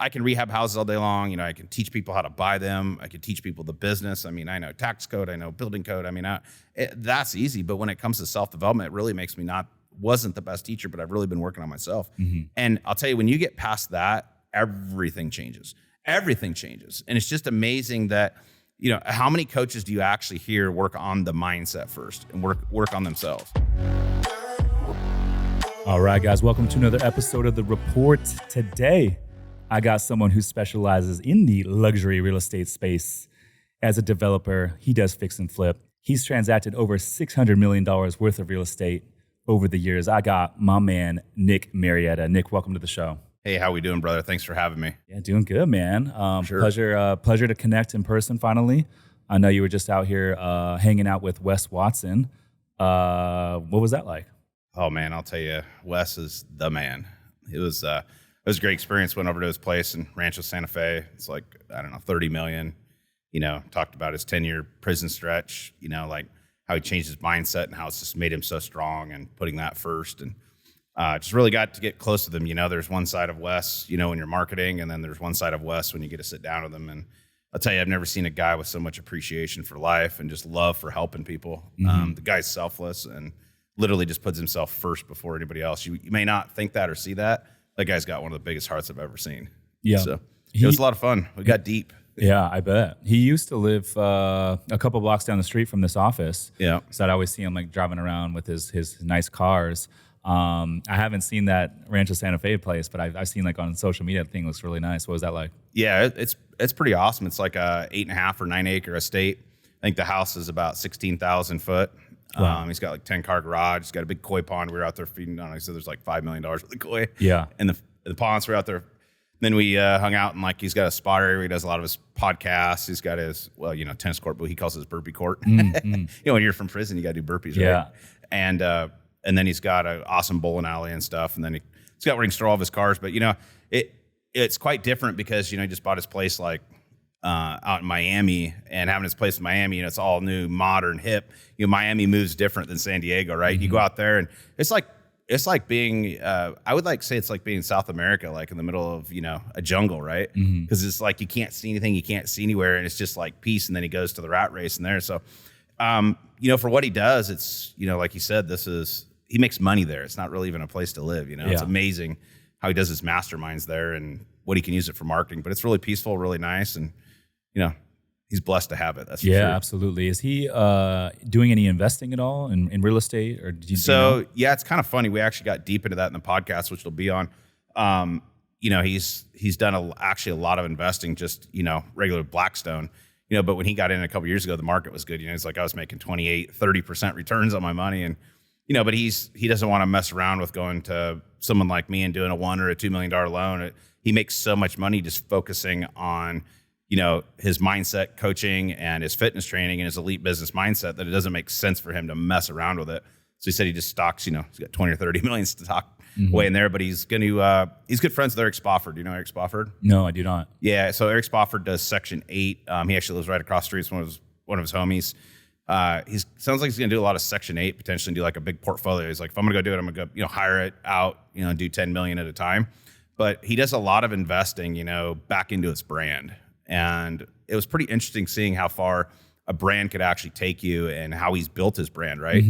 I can rehab houses all day long. I can teach people how to buy them. I can teach people the business. I mean, I know tax code. I know building code. I mean, that's easy. But when it comes to self-development, it really makes me wasn't the best teacher, but I've really been working on myself. And I'll tell you, when you get past that, everything changes. Everything changes. And it's just amazing that, how many coaches do you actually hear work on the mindset first and work on themselves? All right, guys, welcome to another episode of The Report. Today, I got someone who specializes in the luxury real estate space. As a developer, he does fix and flip. He's transacted over $600 million worth of real estate over the years. I got my man, Nick Marietta. Nick, welcome to the show. Hey, how we doing, brother? Thanks for having me. Yeah, doing good, man. Sure. Pleasure to connect in person finally. I know you were just out here hanging out with Wes Watson. What was that like? Oh, man, I'll tell you, Wes is the man. It was a great experience. Went over to his place in Rancho Santa Fe. It's like, I don't know, 30 million. Talked about his 10-year prison stretch, like how he changed his mindset and how it's just made him so strong and putting that first. And just really got to get close to them. There's one side of Wes, when you're marketing, and then there's one side of Wes when you get to sit down with them. And I'll tell you, I've never seen a guy with so much appreciation for life and just love for helping people. The guy's selfless and literally just puts himself first before anybody else. You may not think that or see that. That guy's got one of the biggest hearts I've ever seen. Yeah. So it was a lot of fun. We got deep. Yeah, I bet. He used to live a couple blocks down the street from this office. Yeah. So I'd always see him like driving around with his nice cars. I haven't seen that Rancho Santa Fe place, but I've seen like on social media, the thing looks really nice. What was that like? Yeah, it's pretty awesome. It's like a 8.5 or 9 acre estate. I think the house is about 16,000 foot. Wow. He's got like 10-car garage. He's got a big koi pond. We were out there feeding on it. So there's like $5 million worth of koi. Yeah. And the ponds were out there. Then we hung out and like he's got a spot area where he does a lot of his podcasts. He's got his, tennis court, but he calls it his burpee court. When you're from prison, you got to do burpees, right? Yeah. And then he's got an awesome bowling alley and stuff. And then he's got where he can store all of his cars. But, it's quite different because, he just bought his place like out in Miami and having his place in Miami, it's all new, modern, hip. Miami moves different than San Diego, right? You go out there and it's like being, I would say it's like being in South America, like in the middle of, a jungle, right? Because it's like you can't see anything, you can't see anywhere, and it's just like peace. And then he goes to the rat race in there. So, for what he does, it's, like you said, he makes money there. It's not really even a place to live, It's amazing how he does his masterminds there and what he can use it for marketing. But it's really peaceful, really nice, and, he's blessed to have it. That's for sure. Yeah, absolutely. Is he doing any investing at all in real estate? Or did you yeah, it's kind of funny. We actually got deep into that in the podcast, which will be on. He's done actually a lot of investing, just, regular Blackstone, but when he got in a couple years ago, the market was good. It's like I was making 28-30% returns on my money. And, but he doesn't want to mess around with going to someone like me and doing a $1 or $2 million loan. He makes so much money just focusing on, his mindset coaching and his fitness training and his elite business mindset that it doesn't make sense for him to mess around with it. So he said he just stocks, he's got 20 or 30 million stock away in there, but he's going to, he's good friends with Eric Spofford. Do you know Eric Spofford? No, I do not. Yeah. So Eric Spofford does Section 8. He actually lives right across the street. It's one of his homies. He sounds like he's going to do a lot of Section 8, potentially do like a big portfolio. He's like, if I'm going to go do it, I'm going to go, hire it out, do 10 million at a time. But he does a lot of investing, back into his brand. And it was pretty interesting seeing how far a brand could actually take you and how he's built his brand, right?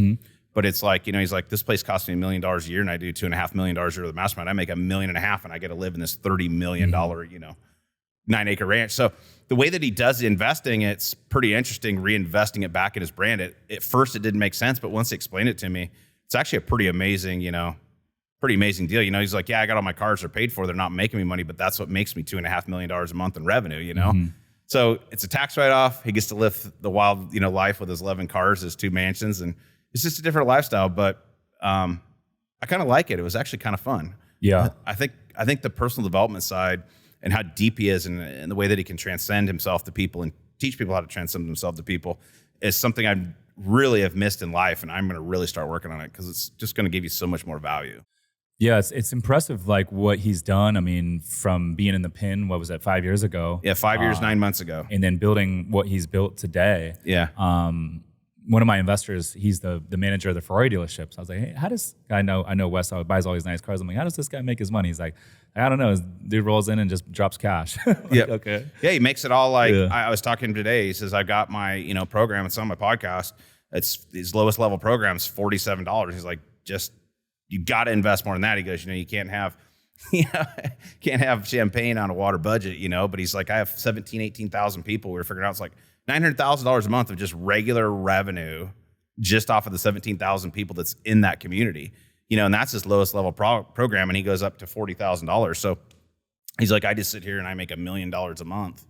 But it's like, he's like, this place costs me $1 million a year and I do $2.5 million a year with the mastermind. I make $1.5 million and I get to live in this $30 million, 9-acre ranch. So the way that he does the investing, it's pretty interesting, reinvesting it back in his brand. At first it didn't make sense, but once he explained it to me, it's actually a pretty amazing deal. He's like, yeah, I got all my cars, they're paid for, they're not making me money, but that's what makes me $2.5 million a month in revenue, So it's a tax write-off. He gets to live the wild, life with his 11 cars, his 2 mansions, and it's just a different lifestyle. But I kind of like it. It was actually kind of fun. Yeah, I think the personal development side and how deep he is and the way that he can transcend himself to people and teach people how to transcend themselves to people is something I really have missed in life, and I'm going to really start working on it because it's just going to give you so much more value. Yeah, it's impressive, like what he's done. I mean, from being in the pen, what was that, 5 years ago? Yeah, 5 years, 9 months ago. And then building what he's built today. Yeah. one of my investors, he's the manager of the Ferrari dealerships. I was like, hey, how does I know Wes buys all these nice cars? I'm like, how does this guy make his money? He's like, I don't know. His dude rolls in and just drops cash. Yeah. Okay. Yeah, he makes it all like I was talking to him today. He says, I got my, program. It's on my podcast. It's his lowest level program is $47. He's like, you got to invest more than that. He goes, you can't have can't have champagne on a water budget, but he's like, I have 18,000 people. We were figuring out it's like $900,000 a month of just regular revenue just off of the 17,000 people that's in that community, and that's his lowest level program. And he goes up to $40,000. So he's like, I just sit here and I make $1 million a month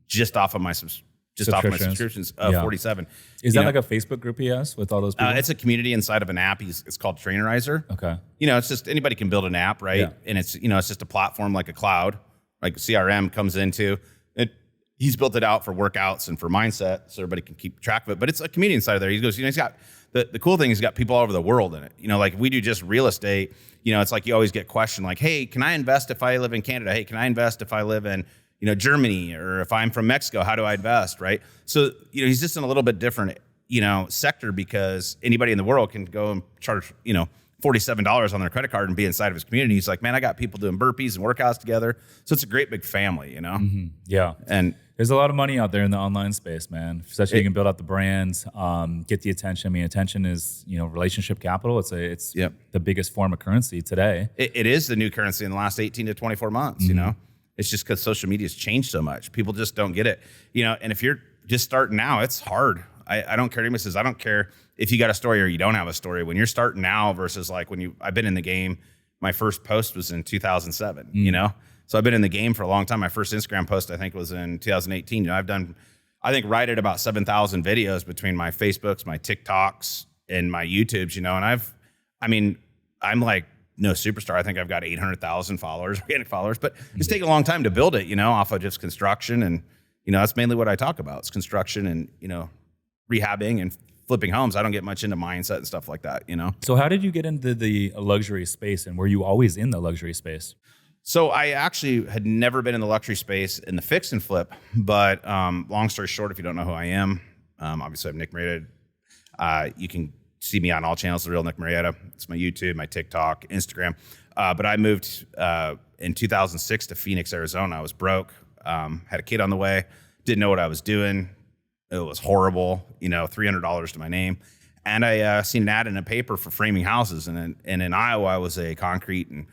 just off of my subscriptions of 47. Is that like a Facebook group he has with all those people? It's a community inside of an app. It's called Trainerizer. Okay. It's just anybody can build an app, right? Yeah. And it's, it's just a platform like a cloud, like CRM comes into it. He's built it out for workouts and for mindset so everybody can keep track of it. But it's a community inside of there. He goes, he's got the cool thing is he's got people all over the world in it. Like if we do just real estate, it's like you always get questioned like, hey, can I invest if I live in Canada? Hey, can I invest if I live in Germany, or if I'm from Mexico, how do I invest, right? So, he's just in a little bit different, sector because anybody in the world can go and charge, $47 on their credit card and be inside of his community. He's like, man, I got people doing burpees and workouts together. So it's a great big family, Yeah. And there's a lot of money out there in the online space, man. Especially you can build out the brands, get the attention. I mean, attention is, relationship capital. It's the biggest form of currency today. It is the new currency in the last 18 to 24 months, It's just because social media has changed so much. People just don't get it. And if you're just starting now, it's hard. I don't care. Anybody says, I don't care if you got a story or you don't have a story. When you're starting now versus like I've been in the game, my first post was in 2007, So I've been in the game for a long time. My first Instagram post, I think, was in 2018. I've done, I think, right at about 7,000 videos between my Facebooks, my TikToks, and my YouTubes, and I'm like, no superstar. I think I've got 800,000 followers, organic followers, but it's taken a long time to build it, off of just construction. And, that's mainly what I talk about. It's construction and, rehabbing and flipping homes. I don't get much into mindset and stuff like that, So how did you get into the luxury space, and were you always in the luxury space? So I actually had never been in the luxury space in the fix and flip, but long story short, if you don't know who I am, obviously I'm Nick Marietta. You can see me on all channels, The Real Nick Marietta. It's my YouTube, my TikTok, Instagram. But I moved in 2006 to Phoenix, Arizona. I was broke, had a kid on the way, didn't know what I was doing. It was horrible, $300 to my name. And I seen an ad in a paper for framing houses. And in Iowa, I was a concrete and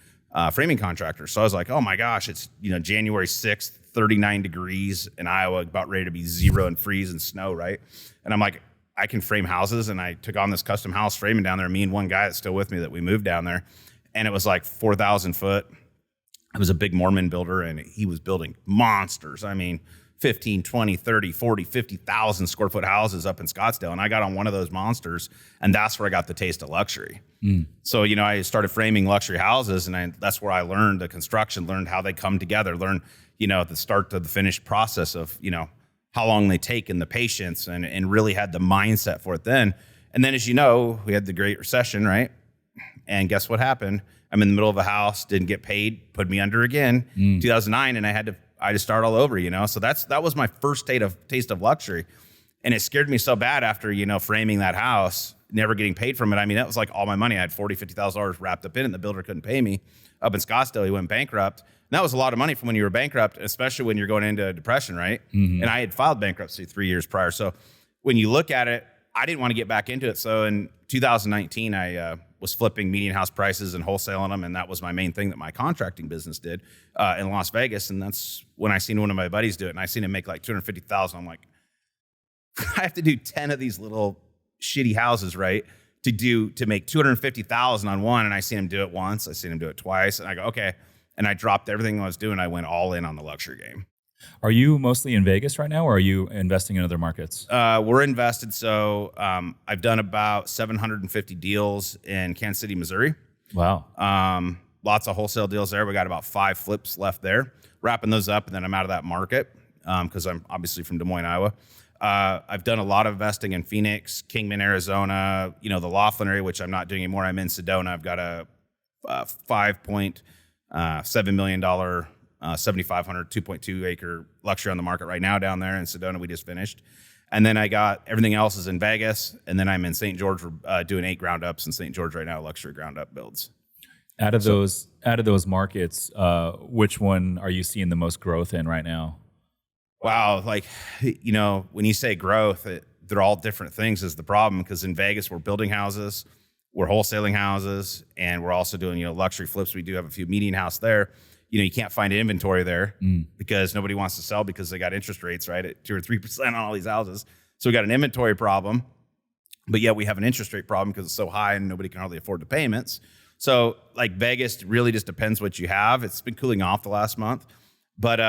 framing contractor. So I was like, oh my gosh, it's January 6th, 39 degrees in Iowa, about ready to be 0 and freeze and snow, right? And I'm like, I can frame houses, and I took on this custom house framing down there. Me and one guy that's still with me that we moved down there, and it was like 4,000 foot. It was a big Mormon builder, and he was building monsters. 15, 20, 30, 40, 50,000 square foot houses up in Scottsdale, and I got on one of those monsters, and that's where I got the taste of luxury. So, I started framing luxury houses, and that's where I learned the construction, learned how they come together, learned, the start to the finished process of, how long they take and the patience, and really had the mindset for it then. And then, as you know, we had the Great Recession, right? And guess what happened? I'm in the middle of a house, didn't get paid, put me under again, 2009, and I had to start all over, So that was my first taste of luxury. And it scared me so bad after, framing that house, never getting paid from it. That was like all my money. I had $40,000, $50,000 wrapped up in it, and the builder couldn't pay me. Up in Scottsdale, he went bankrupt. And that was a lot of money from when you were bankrupt, especially when you're going into a depression, right? And I had filed bankruptcy 3 years prior. So when you look at it, I didn't want to get back into it. So in 2019, I was flipping median house prices and wholesaling them. And that was my main thing that my contracting business did in Las Vegas. And that's when I seen one of my buddies do it. And I seen him make like $250,000. I'm like, I have to do 10 of these little shitty houses, right? To make $250,000 on one. And I seen him do it once. I seen him do it twice. And I go, okay. And I dropped everything I was doing. I went all in on the luxury game. Are you mostly in Vegas right now, or are you investing in other markets? We're invested. So I've done about 750 deals in Kansas City, Missouri. Wow. Lots of wholesale deals there. We got about 5 flips left there. Wrapping those up, and then I'm out of that market because I'm obviously from Des Moines, Iowa. I've done a lot of investing in Phoenix, Kingman, Arizona, the Laughlin area, which I'm not doing anymore. I'm in Sedona. I've got a $5.7 million, 7,500, 2.2 acre luxury on the market right now down there in Sedona. We just finished. And then I got everything else is in Vegas. And then I'm in St. George. We're doing 8 ground ups in St. George right now, luxury ground up builds. Out of those markets, which one are you seeing the most growth in right now? Wow. Like, when you say growth, they're all different things is the problem, because in Vegas, we're building houses, we're wholesaling houses, and we're also doing, luxury flips. We do have a few median house there. You can't find inventory there because nobody wants to sell because they got interest rates, right, at 2 or 3% on all these houses. So we got an inventory problem, but yet we have an interest rate problem because it's so high and nobody can hardly afford the payments. So like Vegas really just depends what you have. It's been cooling off the last month. But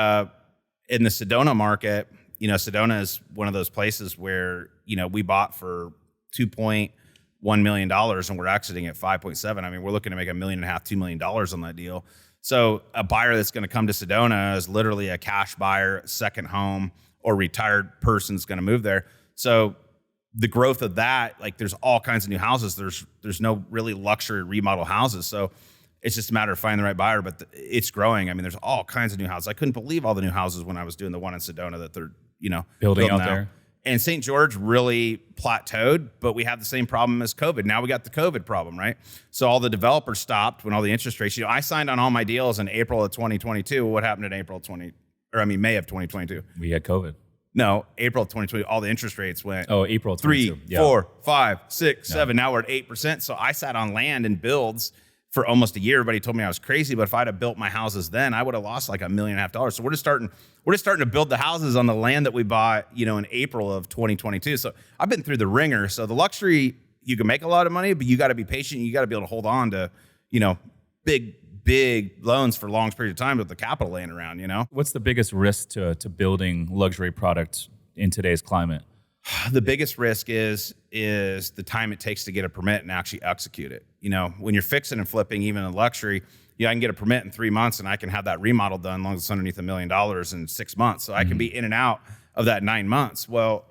in the Sedona market, Sedona is one of those places where, we bought for $2.1 million and we're exiting at 5.7. I mean, we're looking to make $1.5 million, $2 million on that deal. So a buyer that's going to come to Sedona is literally a cash buyer, second home, or retired person's going to move there. So the growth of that, like there's all kinds of new houses. There's no really luxury remodel houses. So it's just a matter of finding the right buyer, but it's growing. I mean, there's all kinds of new houses. I couldn't believe all the new houses when I was doing the one in Sedona that they're, building out now. there. And St. George really plateaued, but we have the same problem as COVID. Now we got the COVID problem, right? So all the developers stopped when all the interest rates, I signed on all my deals in April of 2022. What happened in May of 2022? We had COVID. No, April of 2020, all the interest rates went. Oh, April 22. 3, 4, 5, 6, 7. Now we're at 8%. So I sat on land and builds for almost a year. Everybody told me I was crazy, but if I'd have built my houses then, I would have lost like $1.5 million. So we're just starting to build the houses on the land that we bought, in April of 2022. So I've been through the ringer. So the luxury, you can make a lot of money, but you got to be patient. You got to be able to hold on to, big loans for long periods of time with the capital laying around, What's the biggest risk to building luxury products in today's climate? The biggest risk is the time it takes to get a permit and actually execute it. When you're fixing and flipping, even in luxury, I can get a permit in 3 months and I can have that remodel done as long as it's underneath $1 million in 6 months. So I can be in and out of that 9 months. Well,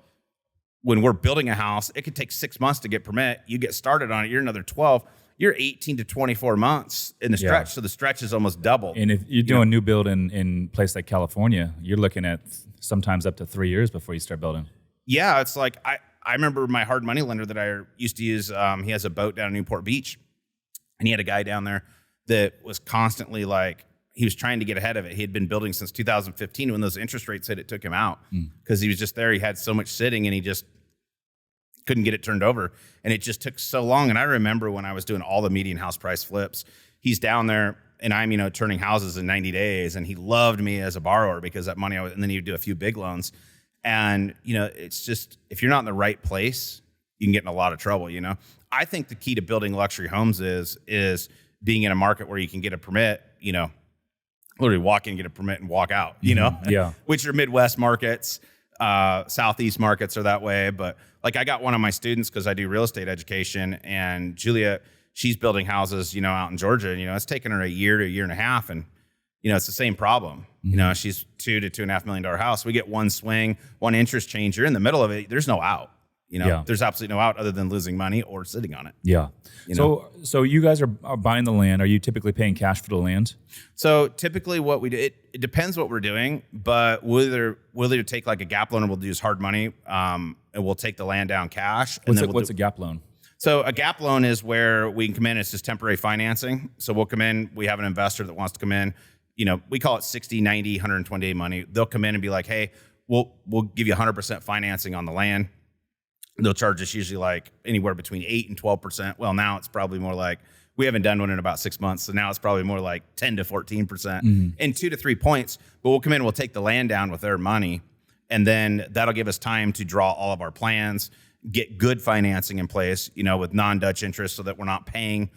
when we're building a house, it could take 6 months to get permit. You get started on it, you're another 12. You're 18 to 24 months in the stretch. Yeah. So the stretch is almost double. And if you're doing new build in place like California, you're looking at sometimes up to 3 years before you start building. Yeah, it's like I remember my hard money lender that I used to use. He has a boat down in Newport Beach, and he had a guy down there that was constantly like, he was trying to get ahead of it. He had been building since 2015. When those interest rates hit, it took him out because he was just there. He had so much sitting and he just couldn't get it turned over. And it just took so long. And I remember when I was doing all the median house price flips, he's down there and I'm, turning houses in 90 days. And he loved me as a borrower because that money, and then he'd do a few big loans. And, it's just, if you're not in the right place, you can get in a lot of trouble, I think the key to building luxury homes is being in a market where you can get a permit, literally walk in, get a permit and walk out, Yeah. Which are Midwest markets, Southeast markets are that way. But like I got one of my students because I do real estate education, and Julia, she's building houses, out in Georgia, and, it's taken her a year to a year and a half. And, it's the same problem. She's $2 to $2.5 million house. We get one swing, one interest change. You're in the middle of it. There's no out. There's absolutely no out other than losing money or sitting on it. Yeah. So you guys are buying the land. Are you typically paying cash for the land? So typically what we do, it depends what we're doing, but we'll either take like a gap loan, or we'll use hard money, and we'll take the land down cash. What's a gap loan? So a gap loan is where we can come in. It's just temporary financing. So we'll come in. We have an investor that wants to come in. We call it 60, 90, 120-day money. They'll come in and be like, hey, we'll give you 100% financing on the land. They'll charge us usually like anywhere between 8 and 12%. Well, now it's probably more like, we haven't done one in about 6 months. So now it's probably more like 10 to 14% and 2 to 3 points. But we'll come in, we'll take the land down with their money. And then that'll give us time to draw all of our plans, get good financing in place, with non-Dutch interest so that we're not paying,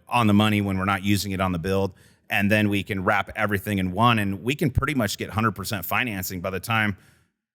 on the money when we're not using it on the build. And then we can wrap everything in one, and we can pretty much get 100% financing by the time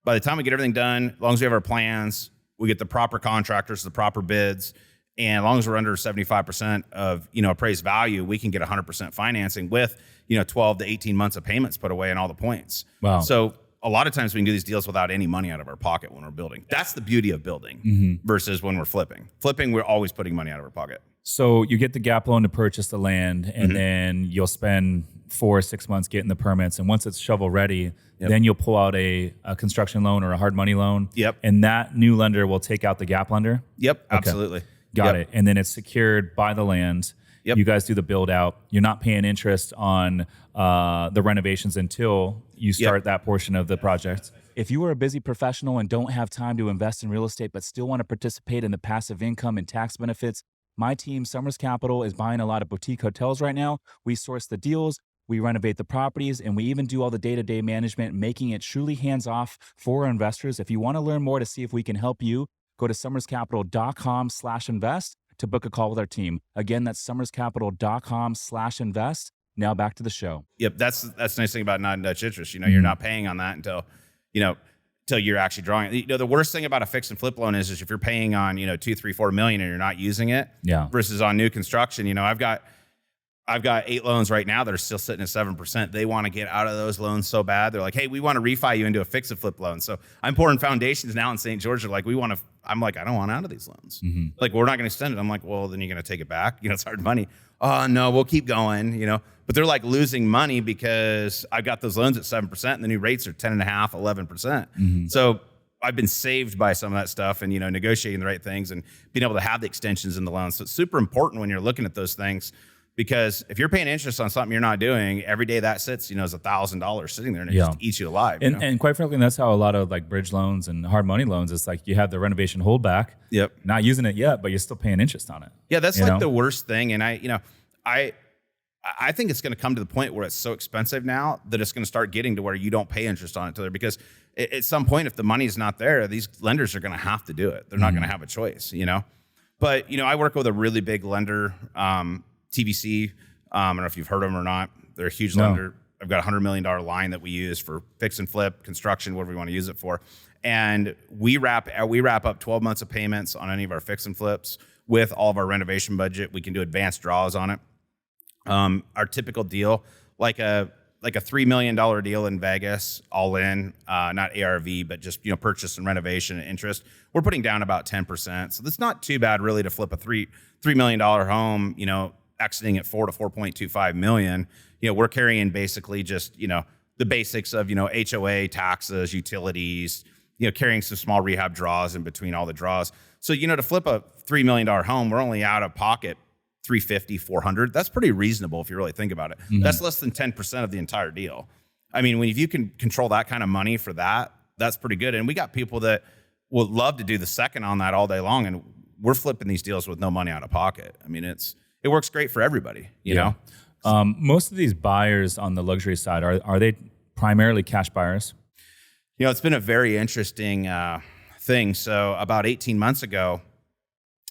we get everything done. As long as we have our plans, we get the proper contractors, the proper bids, and as long as we're under 75% of appraised value, we can get 100% financing with 12 to 18 months of payments put away and all the points. Wow! So a lot of times we can do these deals without any money out of our pocket when we're building. That's the beauty of building versus when we're flipping. Flipping, we're always putting money out of our pocket. So you get the gap loan to purchase the land, and then you'll spend 4 or 6 months getting the permits. And once it's shovel ready, then you'll pull out a construction loan or a hard money loan. Yep. And that new lender will take out the gap lender. Yep, absolutely. Got it. And then it's secured by the land. You guys do the build out. You're not paying interest on the renovations until you start that portion of the project. If you are a busy professional and don't have time to invest in real estate but still want to participate in the passive income and tax benefits, my team, Summers Capital, is buying a lot of boutique hotels right now. We source the deals, we renovate the properties, and we even do all the day-to-day management, making it truly hands-off for our investors. If you want to learn more to see if we can help you, go to summerscapital.com/invest to book a call with our team. Again, that's summerscapital.com/invest. Now back to the show. Yep, that's the nice thing about non-Dutch interest. You're not paying on that until you're actually drawing it. The worst thing about a fix and flip loan is if you're paying on, 2, 3, 4 million and you're not using it versus on new construction. I've got 8 loans right now that are still sitting at 7%. They want to get out of those loans so bad. They're like, hey, we want to refi you into a fix and flip loan. So I'm pouring foundations now in St. George. They're like, I'm like, I don't want out of these loans. Like, we're not going to extend it. I'm like, well, then you're going to take it back. It's hard money. Oh, no, we'll keep going, But they're like losing money because I got those loans at 7% and the new rates are 10.5%, 11%. So I've been saved by some of that stuff and, negotiating the right things and being able to have the extensions in the loans. So it's super important when you're looking at those things. Because if you're paying interest on something you're not doing, every day that sits, is $1,000 sitting there and it just eats you alive. And quite frankly, that's how a lot of like bridge loans and hard money loans, it's like you have the renovation holdback. Yep. Not using it yet, but you're still paying interest on it. Yeah, that's like the worst thing. And I think it's going to come to the point where it's so expensive now that it's going to start getting to where you don't pay interest on it to there, because at some point, if the money is not there, these lenders are going to have to do it. They're not going to have a choice, But, I work with a really big lender, TVC. I don't know if you've heard of them or not. They're a huge lender. I've got a $100 million line that we use for fix and flip, construction, whatever we want to use it for. And we wrap up 12 months of payments on any of our fix and flips with all of our renovation budget. We can do advanced draws on it. Our typical deal, like a $3 million deal in Vegas, all in, not ARV, but just purchase and renovation and interest. We're putting down about 10%. So that's not too bad really to flip a $3 million home, exiting at 4 to 4.25 million. We're carrying basically just, the basics of, HOA, taxes, utilities, carrying some small rehab draws in between all the draws. So, to flip a $3 million home, we're only out of pocket $350, $400. That's pretty reasonable if you really think about it. That's less than 10% of the entire deal. I mean, if you can control that kind of money for that, that's pretty good. And we got people that would love to do the second on that all day long. And we're flipping these deals with no money out of pocket. I mean, it works great for everybody, you know? Most of these buyers on the luxury side, are they primarily cash buyers? It's been a very interesting thing. So about 18 months ago,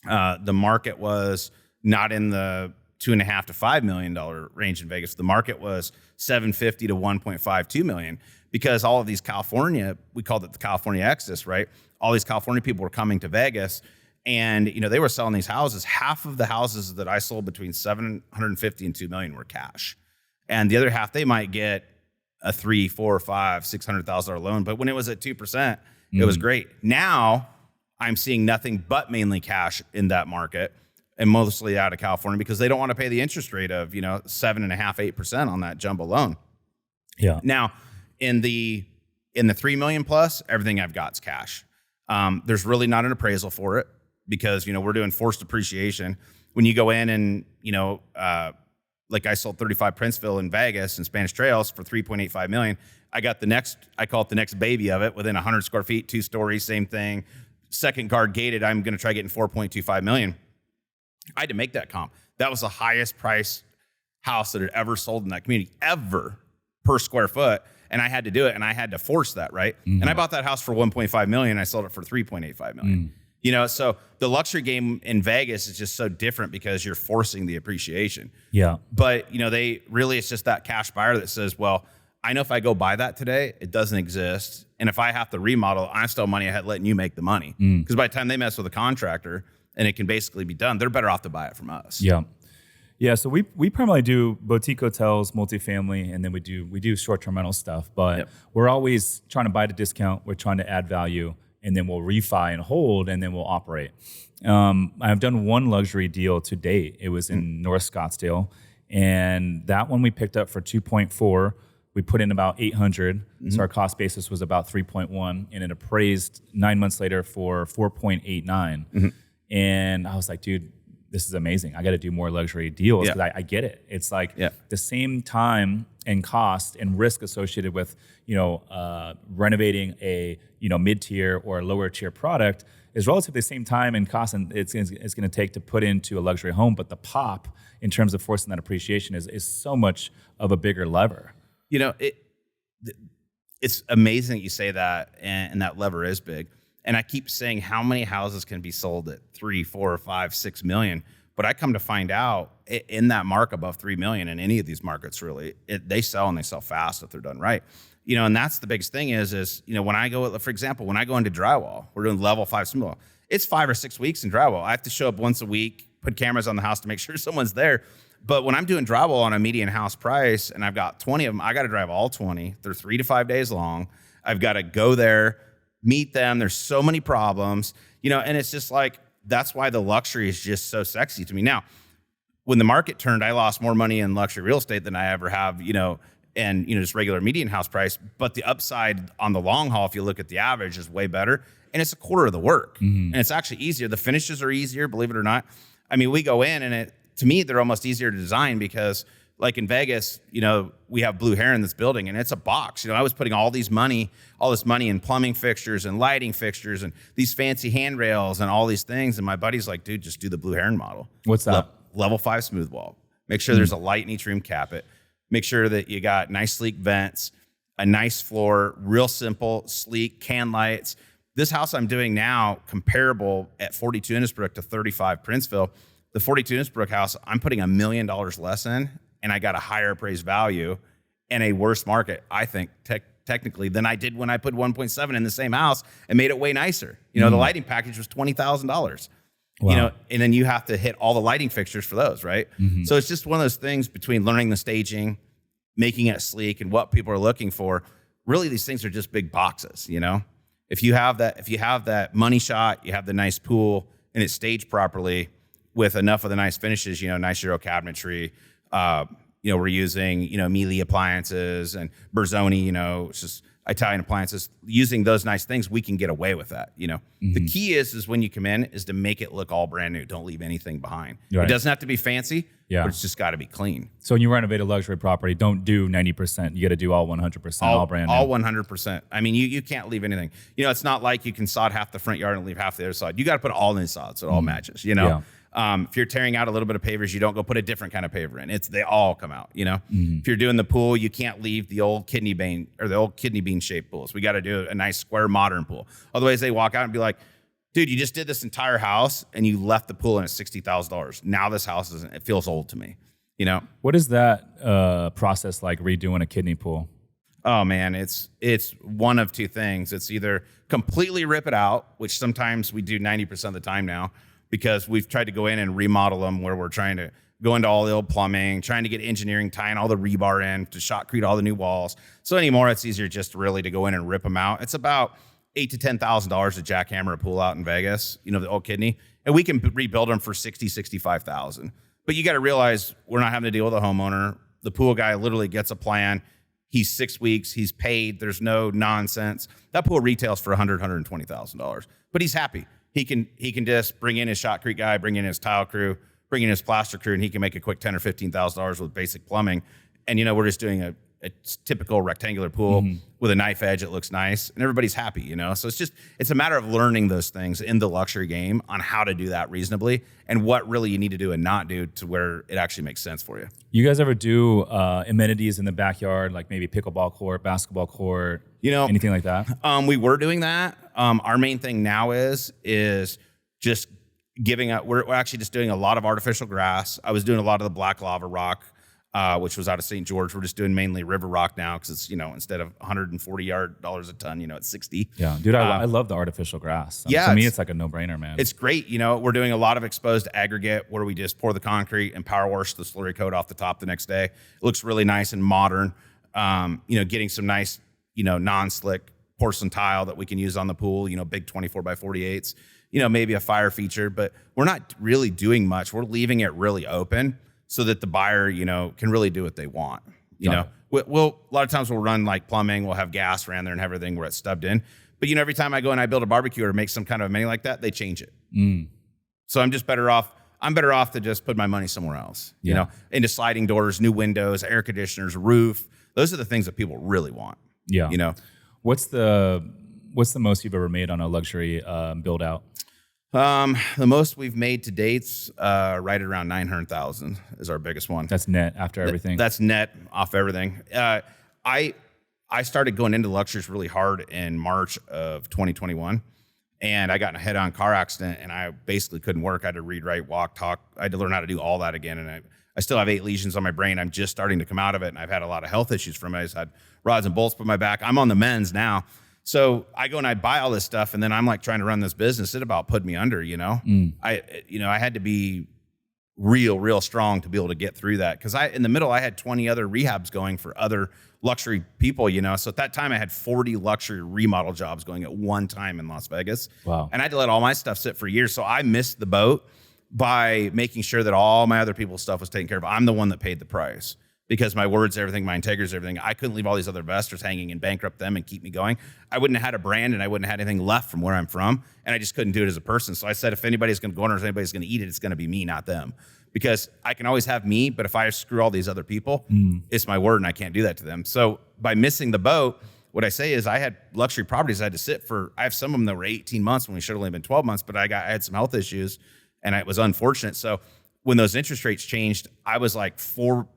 the market was not in the $2.5 to $5 million range in Vegas. The market was $750 to $1.52 million, because all of these California, we called it the California Exodus, right? All these California people were coming to Vegas, and they were selling these houses. Half of the houses that I sold between $750 and $2 million were cash, and the other half they might get a $300,000, $400,000, $500,000, $600,000 loan. But when it was at 2%, it was great. Now I'm seeing nothing but mainly cash in that market, and mostly out of California, because they don't want to pay the interest rate of 7.5%, 8% on that jumbo loan. Yeah. Now in the 3 million plus, everything I've got is cash. There's really not an appraisal for it, because we're doing forced depreciation. When you go in and like I sold 35 Princeville in Vegas and Spanish Trails for $3.85 million. I got I call it the next baby of it, within 100 square feet, 2 stories, same thing. Second guard gated, I'm going to try getting $4.25 million. I had to make that comp. That was the highest price house that had ever sold in that community, ever, per square foot. And I had to do it, and I had to force that, right? And I bought that house for $1.5 million. I sold it for $3.85 million. So the luxury game in Vegas is just so different, because you're forcing the appreciation. Yeah. But, it's just that cash buyer that says, well, I know if I go buy that today, it doesn't exist. And if I have to remodel, I'm still money ahead letting you make the money. Because by the time they mess with a contractor and it can basically be done, they're better off to buy it from us. Yeah. Yeah, so we primarily do boutique hotels, multifamily, and then we do short-term rental stuff. But we're always trying to buy at a discount. We're trying to add value, and then we'll refi and hold, and then we'll operate. I've done one luxury deal to date. It was in North Scottsdale, and that one we picked up for 2.4. We put in about 800, so our cost basis was about 3.1, and it appraised 9 months later for 4.89. And I was like, dude, this is amazing. I got to do more luxury deals because I get it. It's like the same time and cost and risk associated with renovating a mid-tier or lower tier product is relatively the same time and cost and it's going to take to put into a luxury home. But the pop in terms of forcing that appreciation is so much of a bigger lever. It's amazing that you say that, and that lever is big. And I keep saying how many houses can be sold at 3, 4, 5, 6 million. But I come to find out in that mark above 3 million in any of these markets, really, they sell and they sell fast if they're done right. And that's the biggest thing is when I go, for example, when I go into drywall, we're doing level 5 smooth. It's 5 or 6 weeks in drywall. I have to show up once a week, put cameras on the house to make sure someone's there. But when I'm doing drywall on a median house price and I've got 20 of them, I got to drive all 20. They're 3 to 5 days long. I've got to go there, meet them. There's so many problems, and it's just like, that's why the luxury is just so sexy to me. Now, when the market turned, I lost more money in luxury real estate than I ever have, and just regular median house price. But the upside on the long haul, if you look at the average, is way better. And it's a quarter of the work. And it's actually easier. The finishes are easier, believe it or not. I mean, we go in and to me, they're almost easier to design because like in Vegas, we have Blue Heron that's building and it's a box. I was putting all this money in plumbing fixtures and lighting fixtures and these fancy handrails and all these things. And my buddy's like, dude, just do the Blue Heron model. What's that? Level 5 smooth wall. Make sure there's a light in each room, cap it. Make sure that you got nice sleek vents, a nice floor, real simple, sleek can lights. This house I'm doing now, comparable at 42 Innisbrook to 35 Princeville. The 42 Innisbrook house, I'm putting $1 million less in, and I got a higher appraised value and a worse market, I think, technically, than I did when I put 1.7 in the same house and made it way nicer. The lighting package was $20,000. Wow. And then you have to hit all the lighting fixtures for those, right? So it's just one of those things between learning the staging, making it sleek, and what people are looking for. Really, these things are just big boxes. If you have that money shot, you have the nice pool, and it's staged properly with enough of the nice finishes, nice Euro cabinetry. We're using, Miele appliances and Berzoni, it's just Italian appliances. Using those nice things, we can get away with that, The key is when you come in is to make it look all brand new. Don't leave anything behind. Right. It doesn't have to be fancy, but it's just got to be clean. So when you renovate a luxury property, don't do 90%. You got to do all 100%, all brand new. All 100%. I mean, you can't leave anything. It's not like you can sod half the front yard and leave half the other side. You got to put it all in sod so it all matches, Yeah. If you're tearing out a little bit of pavers, you don't go put a different kind of paver in. They all come out, If you're doing the pool, you can't leave the old kidney bean shaped pools. We got to do a nice square modern pool. Otherwise they walk out and be like, dude, you just did this entire house and you left the pool in at $60,000. Now this house it feels old to me, What is that process like redoing a kidney pool? Oh man, it's one of two things. It's either completely rip it out, which sometimes we do 90% of the time now, because we've tried to go in and remodel them where we're trying to go into all the old plumbing, trying to get engineering, tying all the rebar in to shotcrete all the new walls. So anymore, it's easier just really to go in and rip them out. It's about $8,000 to $10,000 to jackhammer a pool out in Vegas, the old kidney, and we can rebuild them for $65,000. But you got to realize we're not having to deal with a homeowner. The pool guy literally gets a plan. He's 6 weeks. He's paid. There's no nonsense. That pool retails for $120,000, but he's happy. He can just bring in his shotcrete guy, bring in his tile crew, bring in his plaster crew, and he can make a quick $10,000 or $15,000 with basic plumbing. And we're just doing a typical rectangular pool with a knife edge. It looks nice, and everybody's happy. So it's a matter of learning those things in the luxury game on how to do that reasonably and what really you need to do and not do to where it actually makes sense for you. You guys ever do amenities in the backyard, like maybe pickleball court, basketball court, anything like that? We were doing that. Our main thing now is just giving up. We're actually just doing a lot of artificial grass. I was doing a lot of the black lava rock. which was out of St. George. We're just doing mainly river rock now because it's, instead of $140 a ton, it's 60. Yeah, dude, I love the artificial grass. Yeah, to me, it's like a no-brainer, man. It's great. We're doing a lot of exposed aggregate where we just pour the concrete and power wash the slurry coat off the top the next day. It looks really nice and modern. Getting some nice, non-slick porcelain tile that we can use on the pool, big 24 by 48s, maybe a fire feature, but we're not really doing much. We're leaving it really open so that the buyer, can really do what they want. We'll a lot of times we'll run like plumbing, we'll have gas ran there and have everything where it's stubbed in. But every time I go and I build a barbecue or make some kind of a menu like that, they change it. So I'm just better off. I'm better off to just put my money somewhere else, into sliding doors, new windows, air conditioners, roof. Those are the things that people really want. Yeah. What's the most you've ever made on a luxury build out? The most we've made to date's right at around 900,000 is our biggest one. That's net after everything. That's net off everything. I started going into luxuries really hard in March of 2021, and I got in a head-on car accident, and I basically couldn't work. I had to read, write, walk, talk. I had to learn how to do all that again, and I still have 8 lesions on my brain. I'm just starting to come out of it, and I've had a lot of health issues from it. I just had rods and bolts put in my back. I'm on the mends now. So I go and I buy all this stuff, and then I'm like trying to run this business. It about put me under, I had to be real strong to be able to get through that. Cause in the middle, I had 20 other rehabs going for other luxury people, So at that time I had 40 luxury remodel jobs going at one time in Las Vegas. Wow. And I had to let all my stuff sit for years. So I missed the boat by making sure that all my other people's stuff was taken care of. I'm the one that paid the price. Because my word's everything, my integrity's everything. I couldn't leave all these other investors hanging and bankrupt them and keep me going. I wouldn't have had a brand and I wouldn't have had anything left from where I'm from. And I just couldn't do it as a person. So I said, if anybody's going to go in or if anybody's going to eat it, it's going to be me, not them. Because I can always have me, but if I screw all these other people, it's my word and I can't do that to them. So by missing the boat, what I say is I had luxury properties I had to sit for. I have some of them that were 18 months when we should have only been 12 months, but I had some health issues and it was unfortunate. So when those interest rates changed, I was like 4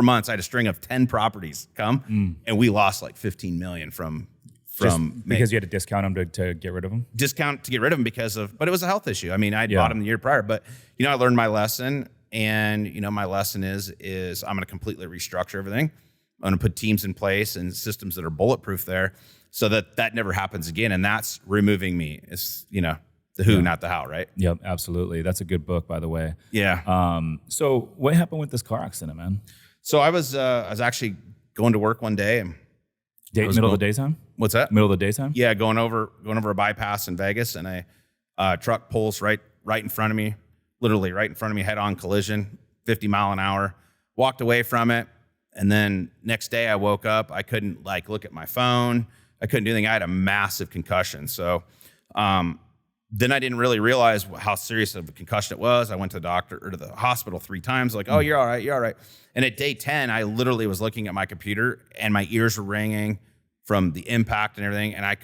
months. I had a string of 10 properties come, and we lost like 15 million from because you had to discount them to get rid of them. Discount to get rid of them but it was a health issue. I mean, I bought them the year prior, but I learned my lesson, and my lesson is I'm going to completely restructure everything. I'm going to put teams in place and systems that are bulletproof there, so that never happens again. And that's removing me. It's the who, not the how, right? Yep, absolutely. That's a good book, by the way. Yeah. So what happened with this car accident, man? So I was actually going to work one day. And middle of the daytime? What's that? Middle of the daytime? Yeah, going over a bypass in Vegas, and a truck pulls right in front of me, literally right in front of me, head-on collision, 50 mile an hour. Walked away from it, and then next day I woke up. I couldn't look at my phone. I couldn't do anything. I had a massive concussion. So then I didn't really realize how serious of a concussion it was. I went to the doctor or to the hospital 3 times, oh, you're all right, you're all right. And at day 10, I literally was looking at my computer and my ears were ringing from the impact and everything. And I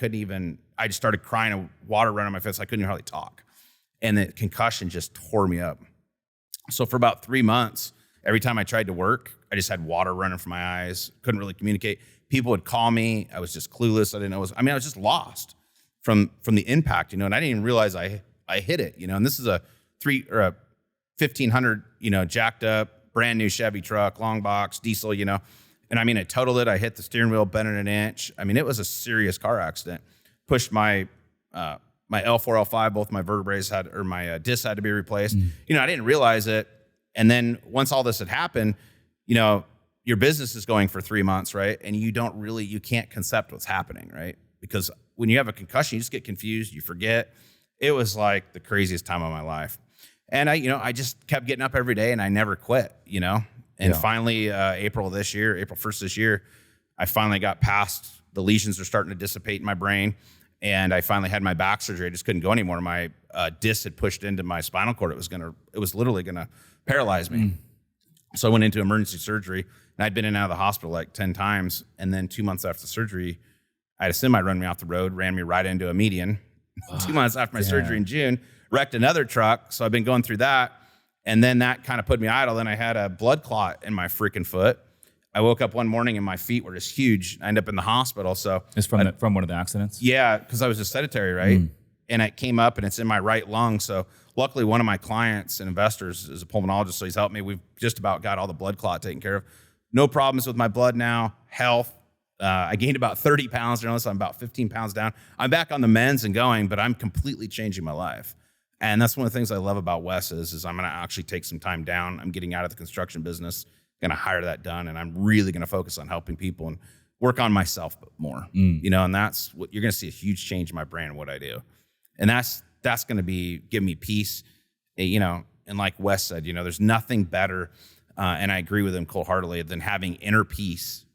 just started crying and water running my face. I couldn't even hardly talk. And the concussion just tore me up. So for about 3 months, every time I tried to work, I just had water running from my eyes, couldn't really communicate. People would call me. I was just clueless. I didn't know. I was just lost from the impact, and I didn't even realize I hit it, and this is a 1500, jacked up, brand new Chevy truck, long box, diesel, and I totaled it. I hit the steering wheel, bent it an inch. It was a serious car accident. Pushed my L4, L5, both my vertebrae my discs had to be replaced. I didn't realize it. And then once all this had happened, your business is going for 3 months, right? And you can't concept what's happening, right? Because when you have a concussion, you just get confused, you forget. It was like the craziest time of my life. And I just kept getting up every day and I never quit, And finally, April 1st this year, I finally got past the lesions are starting to dissipate in my brain. And I finally had my back surgery. I just couldn't go anymore. My disc had pushed into my spinal cord. It was literally going to paralyze me. So I went into emergency surgery, and I'd been in and out of the hospital like 10 times. And then 2 months after surgery, I had a semi run me off the road, ran me right into a median. 2 months after my surgery in June, wrecked another truck. So I've been going through that. And then that kind of put me idle. Then I had a blood clot in my freaking foot. I woke up one morning and my feet were just huge. I ended up in the hospital. So it's from one of the accidents? Yeah, because I was just sedentary, right? and it came up and it's in my right lung. So luckily one of my clients and investors is a pulmonologist. So he's helped me. We've just about got all the blood clot taken care of. No problems with my blood now, health. I gained about 30 pounds during this. I'm about 15 pounds down. I'm back on the mends and going, but I'm completely changing my life. And that's one of the things I love about Wes is I'm going to actually take some time down. I'm getting out of the construction business, going to hire that done. And I'm really going to focus on helping people and work on myself more, and that's what you're going to see, a huge change in my brain and what I do. And that's going to give me peace, and like Wes said, there's nothing better. And I agree with him wholeheartedly than having inner peace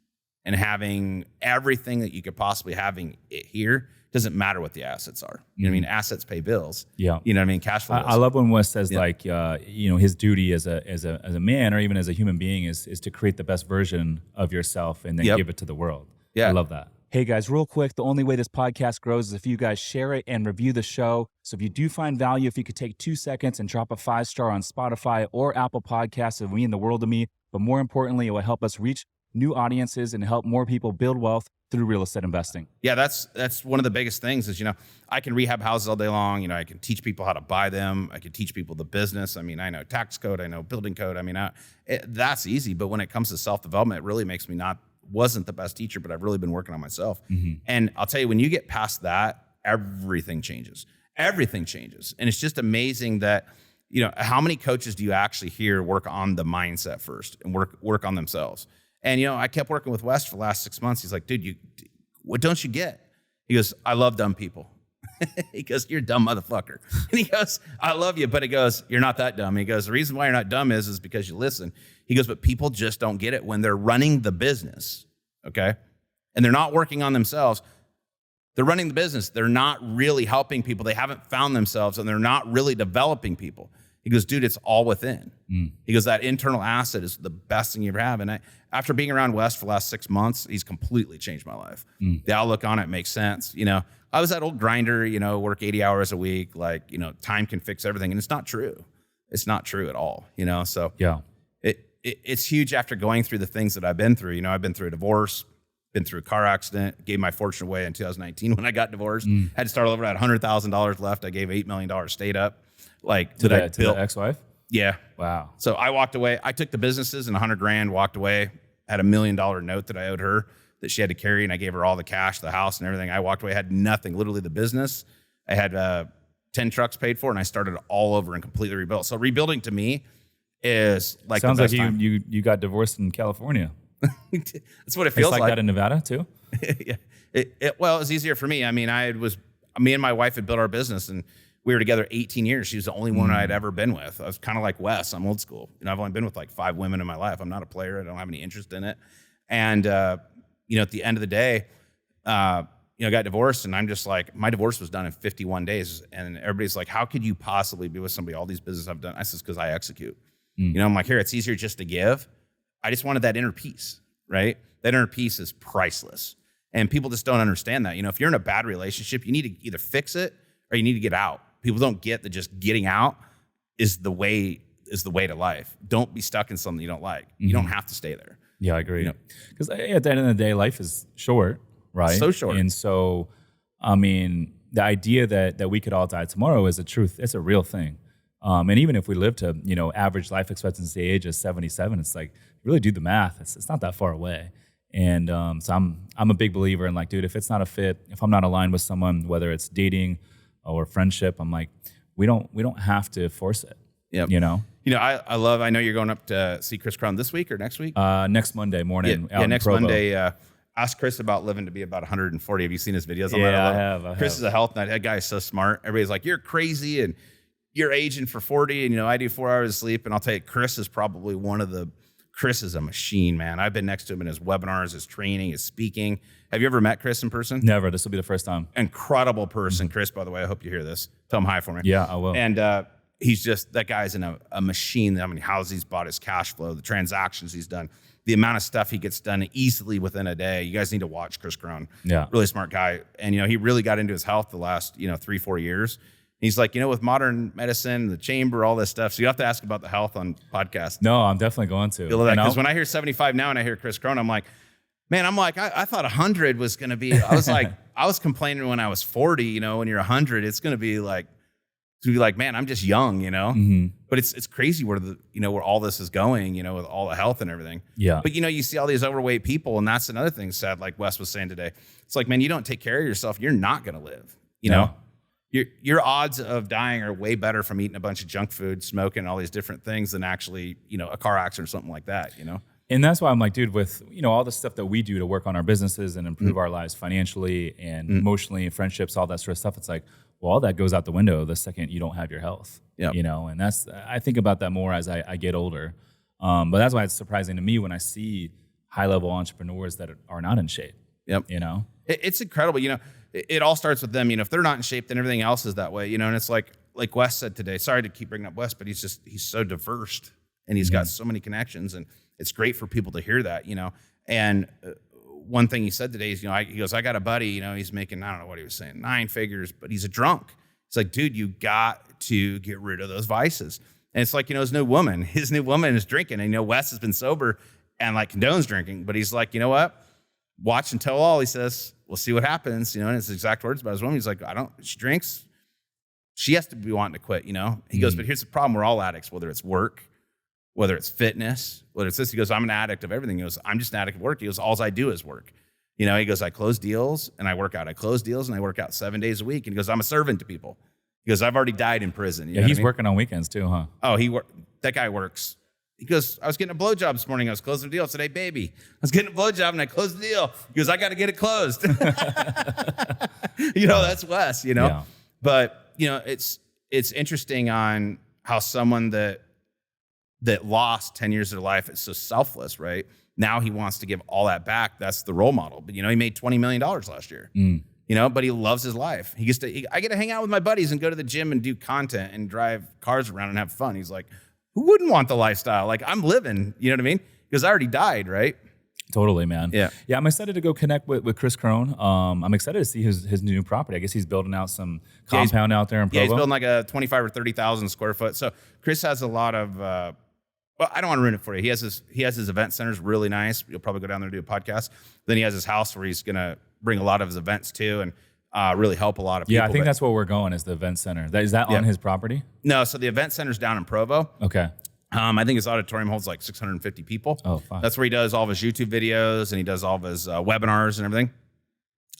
and having everything that you could possibly having it here. Doesn't matter what the assets are. You know what I mean? Assets pay bills. Yeah. You know what I mean? Cash flow. I love when Wes says his duty as a man or even as a human being is to create the best version of yourself and then give it to the world. Yeah. I love that. Hey guys, real quick, the only way this podcast grows is if you guys share it and review the show. So if you do find value, if you could take 2 seconds and drop a 5-star on Spotify or Apple Podcasts, it would mean the world to me. But more importantly, it will help us reach new audiences and help more people build wealth through real estate investing. Yeah, that's one of the biggest things is, I can rehab houses all day long. I can teach people how to buy them. I can teach people the business. I mean, I know tax code, I know building code. I mean, that's easy. But when it comes to self-development, it really makes me wasn't the best teacher, but I've really been working on myself. And I'll tell you, when you get past that, everything changes. Everything changes. And it's just amazing that, how many coaches do you actually hear work on the mindset first and work on themselves? And, I kept working with Wes for the last 6 months. He's like, dude, what don't you get? He goes, I love dumb people. He goes, you're a dumb motherfucker. And he goes, I love you. But he goes, you're not that dumb. He goes, the reason why you're not dumb is because you listen. He goes, but people just don't get it when they're running the business, okay? And they're not working on themselves. They're running the business. They're not really helping people. They haven't found themselves, and they're not really developing people. He goes, dude, it's all within. He goes, that internal asset is the best thing you ever have. And after being around Wes for the last 6 months, he's completely changed my life. The outlook on it makes sense. I was that old grinder, work 80 hours a week, time can fix everything. And it's not true. It's not true at all, So yeah, it's huge after going through the things that I've been through. I've been through a divorce, been through a car accident, gave my fortune away in 2019 when I got divorced. Had to start over. I had $100,000 left. I gave $8 million state up. To the ex-wife? Yeah. Wow. So I walked away. I took the businesses and $100,000, walked away, had $1 million note that I owed her that she had to carry, and I gave her all the cash, the house and everything. I walked away, had nothing, literally the business. I had 10 trucks paid for, and I started all over and completely rebuilt. So rebuilding to me is like sounds the best like time. you got divorced in California. That's what it feels like that in Nevada too? Yeah. It was easier for me. I mean, me and my wife had built our business, and we were together 18 years. She was the only woman I'd ever been with. I was kind of like Wes. I'm old school. I've only been with like 5 women in my life. I'm not a player. I don't have any interest in it. And, at the end of the day, I got divorced, and I'm just like, my divorce was done in 51 days. And everybody's like, how could you possibly be with somebody, all these business I've done? I said, because I execute. I'm like, here, it's easier just to give. I just wanted that inner peace, right? That inner peace is priceless. And people just don't understand that. If you're in a bad relationship, you need to either fix it or you need to get out. People don't get that just getting out is the way to life. Don't be stuck in something you don't like. You don't have to stay there. Yeah, I agree. Because at the end of the day, life is short, right? So short. And so, I mean, the idea that we could all die tomorrow is a truth. It's a real thing. And even if we live to, average life expectancy age is 77, it's like, really do the math. It's not that far away. And so I'm a big believer in like, dude, if it's not a fit, if I'm not aligned with someone, whether it's dating or friendship, I'm like, we don't have to force it. Yep. I know you're going up to see Kris Krohn this week or next week? Next Monday morning. Yeah, next Monday. Ask Kris about living to be about 140. Have you seen his videos on that? I have. Kris is a health nut. That guy is so smart. Everybody's like, you're crazy and you're aging for 40. And, I do 4 hours of sleep. And I'll tell you, Kris is probably Kris is a machine, man. I've been next to him in his webinars, his training, his speaking. Have you ever met Kris in person? Never. This will be the first time. Incredible person. Kris, by the way, I hope you hear this. Tell him hi for me. Yeah, I will. And he's just, that guy's in a machine. I mean, how he's bought his cash flow, the transactions he's done, the amount of stuff he gets done easily within a day. You guys need to watch Kris Krohn. Yeah. Really smart guy. And, he really got into his health the last, 3-4 years. He's like, with modern medicine, the chamber, all this stuff. So you have to ask about the health on podcasts. No, I'm definitely going to. Because when I hear 75 now and I hear Kris Krohn, I'm like, Man, I'm like, I thought 100 was going to be, I was like, I was complaining when I was 40, you know, when you're 100, it's going to be like, man, I'm just young, you know, but it's crazy where where all this is going, you know, with all the health and everything. Yeah. But, you know, you see all these overweight people, and that's another thing sad, like Wes was saying today. It's like, man, you don't take care of yourself, you're not going to live, you know. Your odds of dying are way better from eating a bunch of junk food, smoking, all these different things than actually, you know, a car accident or something like that, you know. And that's why I'm like, dude, with, you know, all the stuff that we do to work on our businesses and improve our lives financially and emotionally, friendships, all that sort of stuff, it's like, well, all that goes out the window the second you don't have your health, you know, and I think about that more as I get older. But that's why it's surprising to me when I see high-level entrepreneurs that are not in shape, you know. It's incredible, you know. It all starts with them, you know. If they're not in shape, then everything else is that way, you know. And it's like Wes said today, sorry to keep bringing up Wes, but he's so diverse and he's got so many connections, and it's great for people to hear that, you know. And one thing he said today is, you know, he goes, I got a buddy, you know, he's making, I don't know what he was saying, 9 figures, but he's a drunk. It's like, dude, you got to get rid of those vices. And it's like, you know, his new woman is drinking. And, you know, Wes has been sober and like condones drinking, but he's like, you know what? Watch and tell all, he says, we'll see what happens, you know. And his exact words about his woman, he's like, she drinks. She has to be wanting to quit, you know. He goes, but here's the problem. We're all addicts, whether it's work, whether it's fitness, whether it's this. He goes, I'm an addict of everything. He goes, I'm just an addict of work. He goes, all I do is work. You know, he goes, I close deals and I work out. I close deals and I work out 7 days a week. And he goes, I'm a servant to people. He goes, I've already died in prison. Yeah, he's working on weekends too, huh? Oh, that guy works. He goes, I was getting a blowjob this morning. I was closing a deal. I said, hey, baby, I was getting a blowjob and I closed the deal. He goes, I got to get it closed. You know, that's Wes, you know. Yeah. But, you know, it's interesting on how someone that lost 10 years of their life is so selfless, right? Now he wants to give all that back. That's the role model. But, you know, he made $20 million last year, you know, but he loves his life. I get to hang out with my buddies and go to the gym and do content and drive cars around and have fun. He's like, who wouldn't want the lifestyle? Like, I'm living, you know what I mean? Because I already died, right? Totally, man. Yeah. I'm excited to go connect with Kris Krohn. I'm excited to see his new property. I guess he's building out some compound out there in Provo. Yeah, he's building like a 25 or 30,000 square foot. So Kris has a lot of, well, I don't want to ruin it for you. He has his event centers, really nice. You'll probably go down there and do a podcast. Then he has his house where he's going to bring a lot of his events to and really help a lot of people. Yeah, I think that's where we're going, is the event center. Is that on his property? No, so the event center's down in Provo. Okay. I think his auditorium holds like 650 people. Oh, fine. That's where he does all of his YouTube videos and he does all of his webinars and everything.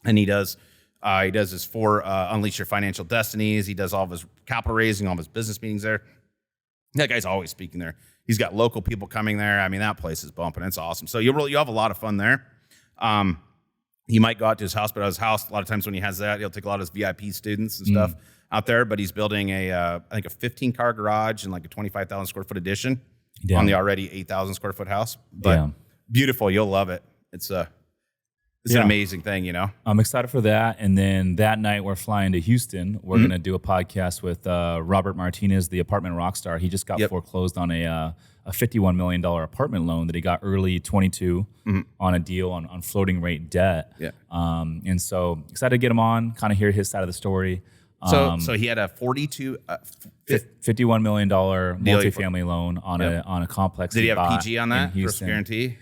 And he does his 4 Unleash Your Financial Destinies. He does all of his capital raising, all of his business meetings there. That guy's always speaking there. He's got local people coming there. I mean, that place is bumping. It's awesome. So you'll have a lot of fun there. He might go out to his house, but at his house, a lot of times when he has that, he'll take a lot of his VIP students and stuff out there. But he's building I think a 15-car garage and like a 25,000 square foot addition on the already 8,000 square foot house. But beautiful. You'll love it. It's an amazing thing, you know? I'm excited for that. And then that night we're flying to Houston. We're going to do a podcast with Robert Martinez, the Apartment Rockstar. He just got foreclosed on a $51 million apartment loan that he got early 22 on a deal on floating rate debt. Yeah. And so excited to get him on, kind of hear his side of the story. So he had a $51 million multifamily loan on a complex. Did he have PG on that? Risk guarantee?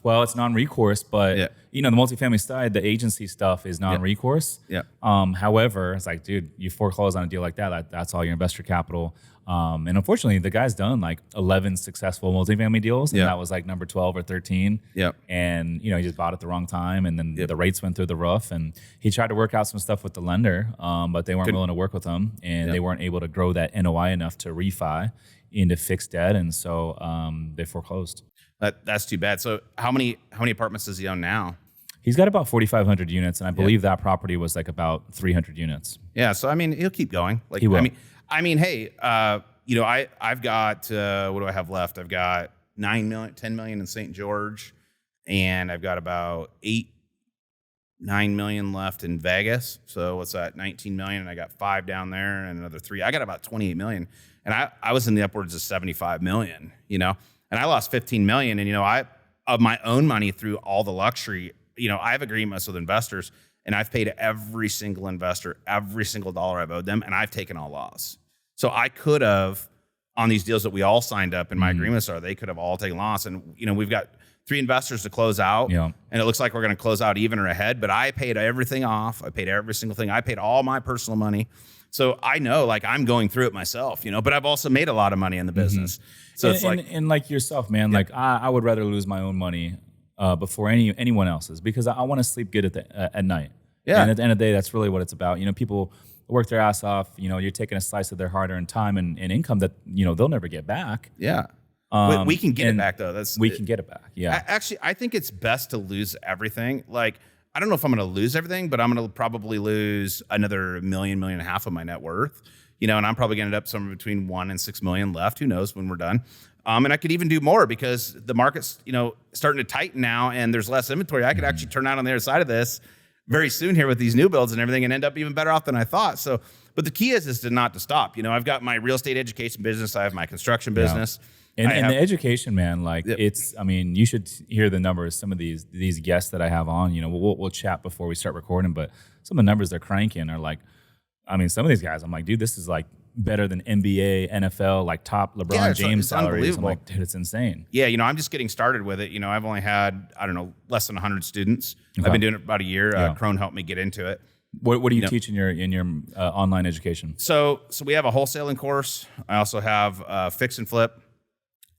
Well, it's non-recourse, but you know, the multifamily side, the agency stuff is non-recourse. Yeah. However, it's like, dude, you foreclose on a deal like that, that's all your investor capital. And unfortunately, the guy's done like 11 successful multifamily deals, and that was like number 12 or 13. Yeah. And you know, he just bought at the wrong time, and then the rates went through the roof. And he tried to work out some stuff with the lender, but they weren't willing to work with him, and they weren't able to grow that NOI enough to refi into fixed debt, and so they foreclosed. That's too bad. So how many apartments does he own now? He's got about 4,500 units, and I believe that property was like about 300 units. Yeah, so I mean, he'll keep going. Like, he will. I mean, hey, you know, I've got what do I have left? I've got 10 million in St. George, and I've got about 9 million left in Vegas. So what's that? 19 million, and I got 5 down there, and another 3. I got about 28 million, and I was in the upwards of 75 million. You know. And I lost 15 million. And, you know, of my own money through all the luxury, you know, I have agreements with investors, and I've paid every single investor, every single dollar I've owed them, and I've taken all loss. So I could have, on these deals that we all signed up in my agreements, they could have all taken loss. And, you know, we've got 3 investors to close out. Yeah. And it looks like we're going to close out even or ahead, but I paid everything off. I paid every single thing. I paid all my personal money. So I know, like, I'm going through it myself, but I've also made a lot of money in the business. So it's and like yourself, man, like I would rather lose my own money before anyone else's, because I want to sleep good at night. Yeah. And at the end of the day, that's really what it's about. People work their ass off. You're taking a slice of their hard-earned time and income that they'll never get back. Yeah. We can get it back, though. We can get it back. Yeah. Actually, I think it's best to lose everything. Like, I don't know if I'm going to lose everything, but I'm going to probably lose another $1.5 million of my net worth. And I'm probably going to end up somewhere between 1 and 6 million left. Who knows when we're done? And I could even do more because the market's starting to tighten now, and there's less inventory. I could actually turn out on the other side of this very soon here with these new builds and everything, and end up even better off than I thought. So, but the key is not to stop. I've got my real estate education business. I have my construction business. And the education, man, like you should hear the numbers. Some of these guests that I have on, we'll chat before we start recording, but some of the numbers they're cranking are like, some of these guys, I'm like, dude, this is like better than NBA, NFL, like top LeBron James salaries. I'm like, dude, it's insane. Yeah, I'm just getting started with it. I've only had, less than 100 students. Okay. I've been doing it about a year. Krohn helped me get into it. What do you teach in your online education? So we have a wholesaling course. I also have fix and flip.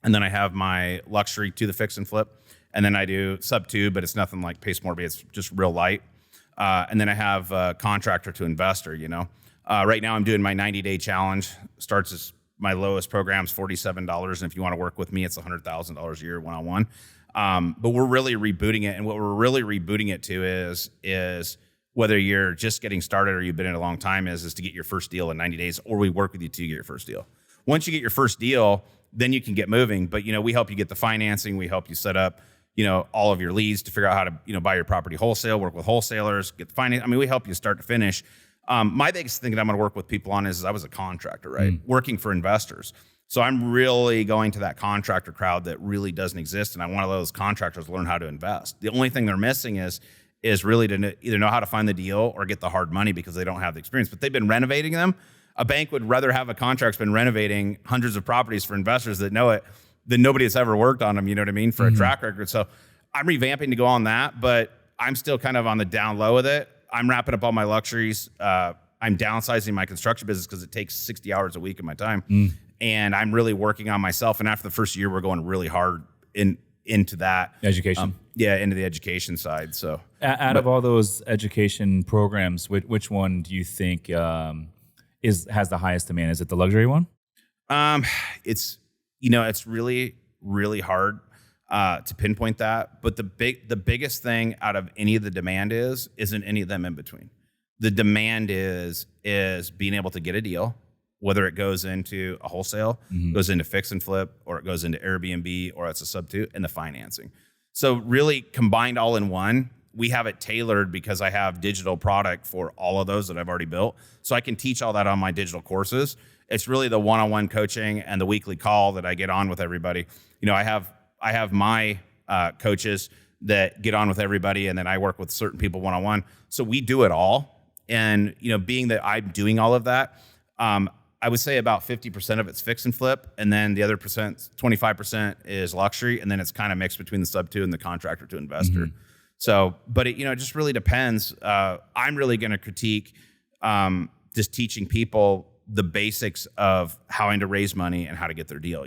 And then I have my luxury to the fix and flip. And then I do sub 2, but it's nothing like Pace Morby. It's just real light. And then I have contractor to investor, Right now I'm doing my 90-day challenge. Starts as my lowest program's $47. And if you want to work with me, it's $100,000 a year one-on-one. But we're really rebooting it. And what we're really rebooting it to is whether you're just getting started or you've been in a long time is to get your first deal in 90 days, or we work with you to get your first deal. Once you get your first deal, then you can get moving. But, we help you get the financing. We help you set up, all of your leads to figure out how to, buy your property wholesale, work with wholesalers, get the finance. We help you start to finish. My biggest thing that I'm going to work with people on is I was a contractor, right? Working for investors. So I'm really going to that contractor crowd that really doesn't exist. And I want those contractors to learn how to invest. The only thing they're missing is really to either know how to find the deal or get the hard money because they don't have the experience. But they've been renovating them. A bank would rather have a contract's been renovating hundreds of properties for investors that know it than nobody that's ever worked on them, for a track record. So I'm revamping to go on that, but I'm still kind of on the down low with it. I'm wrapping up all my luxuries. I'm downsizing my construction business because it takes 60 hours a week of my time. And I'm really working on myself. And after the first year, we're going really hard into that. Education. Into the education side. So out of all those education programs, which one do you think has the highest demand? Is it the luxury one? It's it's really, really hard to pinpoint that. But the biggest thing out of any of the demand isn't any of them in between. The demand is being able to get a deal, whether it goes into a wholesale, goes into fix and flip, or it goes into Airbnb, or it's a sub 2, and the financing. So really combined all in one. We have it tailored because I have digital product for all of those that I've already built. So I can teach all that on my digital courses. It's really the one-on-one coaching and the weekly call that I get on with everybody. I have my coaches that get on with everybody, and then I work with certain people one-on-one. So we do it all. And, being that I'm doing all of that, I would say about 50% of it's fix and flip. And then the other 25% is luxury. And then it's kind of mixed between the sub 2 and the contractor to investor. So, but it just really depends. I'm really going to critique just teaching people the basics of how to raise money and how to get their deal.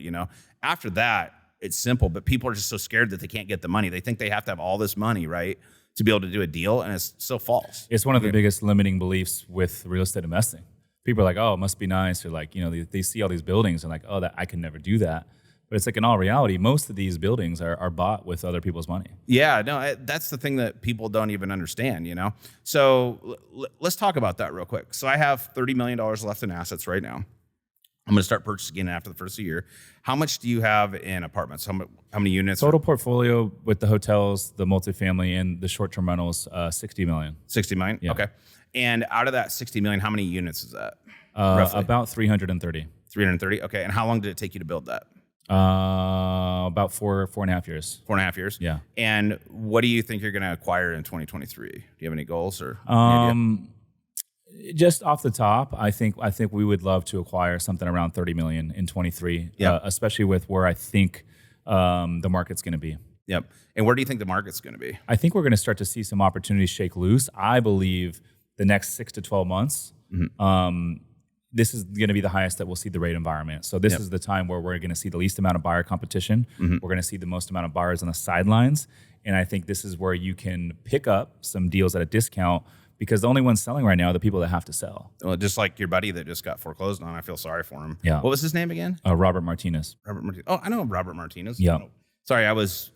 After that, it's simple, but people are just so scared that they can't get the money. They think they have to have all this money, right, to be able to do a deal, and it's so false. It's one of the biggest limiting beliefs with real estate investing. People are like, oh, it must be nice, or like, they see all these buildings and like, oh, that I can never do that. But it's like, in all reality, most of these buildings are bought with other people's money. Yeah, no, that's the thing that people don't even understand, So let's talk about that real quick. So I have $30 million left in assets right now. I'm going to start purchasing again after the first year. How much do you have in apartments? How many units? Total portfolio with the hotels, the multifamily, and the short-term rentals, 60 million. 60 million? Yeah. Okay. And out of that 60 million, how many units is that? About 330. 330? Okay. And how long did it take you to build that? About 4.5 years. 4.5 years? Yeah. And what do you think you're going to acquire in 2023? Do you have any goals or? Just off the top, I think we would love to acquire something around 30 million in 23. Yeah. Especially with where I think the market's going to be. Yep. And where do you think the market's going to be? I think we're going to start to see some opportunities shake loose. I believe the next 6 to 12 months, this is going to be the highest that we'll see the rate environment. So this is the time where we're going to see the least amount of buyer competition. We're going to see the most amount of buyers on the sidelines. And I think this is where you can pick up some deals at a discount, because the only ones selling right now are the people that have to sell. Well, just like your buddy that just got foreclosed on. I feel sorry for him. Yeah. What was his name again? Robert Martinez. Robert Martinez. Oh, I know Robert Martinez. Yeah. Sorry, I was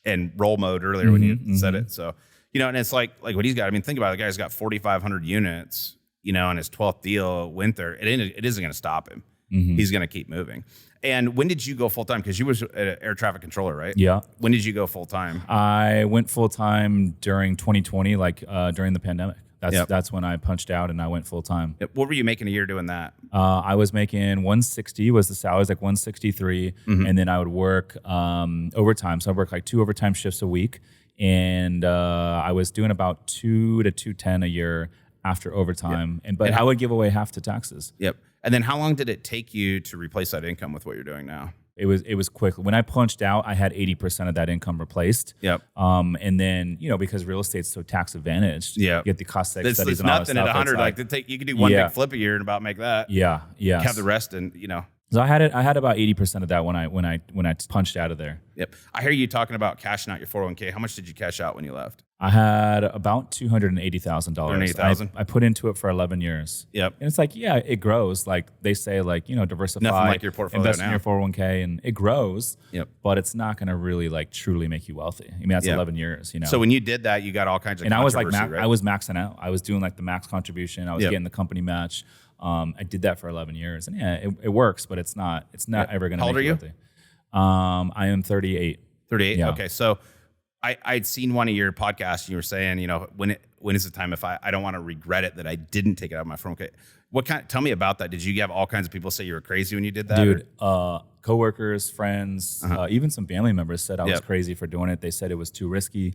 in roll mode earlier when you said it. So, and it's like what he's got. I mean, think about it. The guy's got 4,500 units, and his 12th deal went there. It isn't going to stop him. He's going to keep moving. And when did you go full time? Because you was an air traffic controller, right? Yeah. When did you go full time? I went full time during 2020, during the pandemic. That's when I punched out and I went full time. What were you making a year doing that? I was making 160 was the salary, like 163, and then I would work overtime. So I work like 2 overtime shifts a week, and I was doing about 2 to 210 a year after overtime. But I would give away half to taxes. Yep. And then how long did it take you to replace that income with what you're doing now? It was quick. When I punched out, I had 80% of that income replaced. Yep. And then, because real estate's so tax advantaged, you get the cost seg studies it's and all that nothing stuff. at 100. You could do one big flip a year and about make that. Yeah. Yeah. Have the rest and, So I had about 80% of that when I punched out of there. Yep. I hear you talking about cashing out your 401k. How much did you cash out when you left? I had about $280,000. I put into it for 11 years. Yep. And it's like, it grows. Like they say, diversify, nothing like your portfolio invest now. in your 401k, and it grows. Yep. But it's not going to really truly make you wealthy. I mean, that's 11 years. So when you did that, you got all kinds of and I was right? I was maxing out. I was doing the max contribution. I was getting the company match. I did that for 11 years, and it works, but it's not ever going to make you wealthy. I am 38. 38. Yeah. Okay. So I'd seen one of your podcasts and you were saying, when is the time if I don't want to regret it that I didn't take it out of my 401k. Tell me about that. Did you have all kinds of people say you were crazy when you did that? Dude, coworkers, friends, even some family members said I was crazy for doing it. They said it was too risky.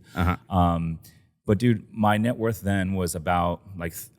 But dude, my net worth then was about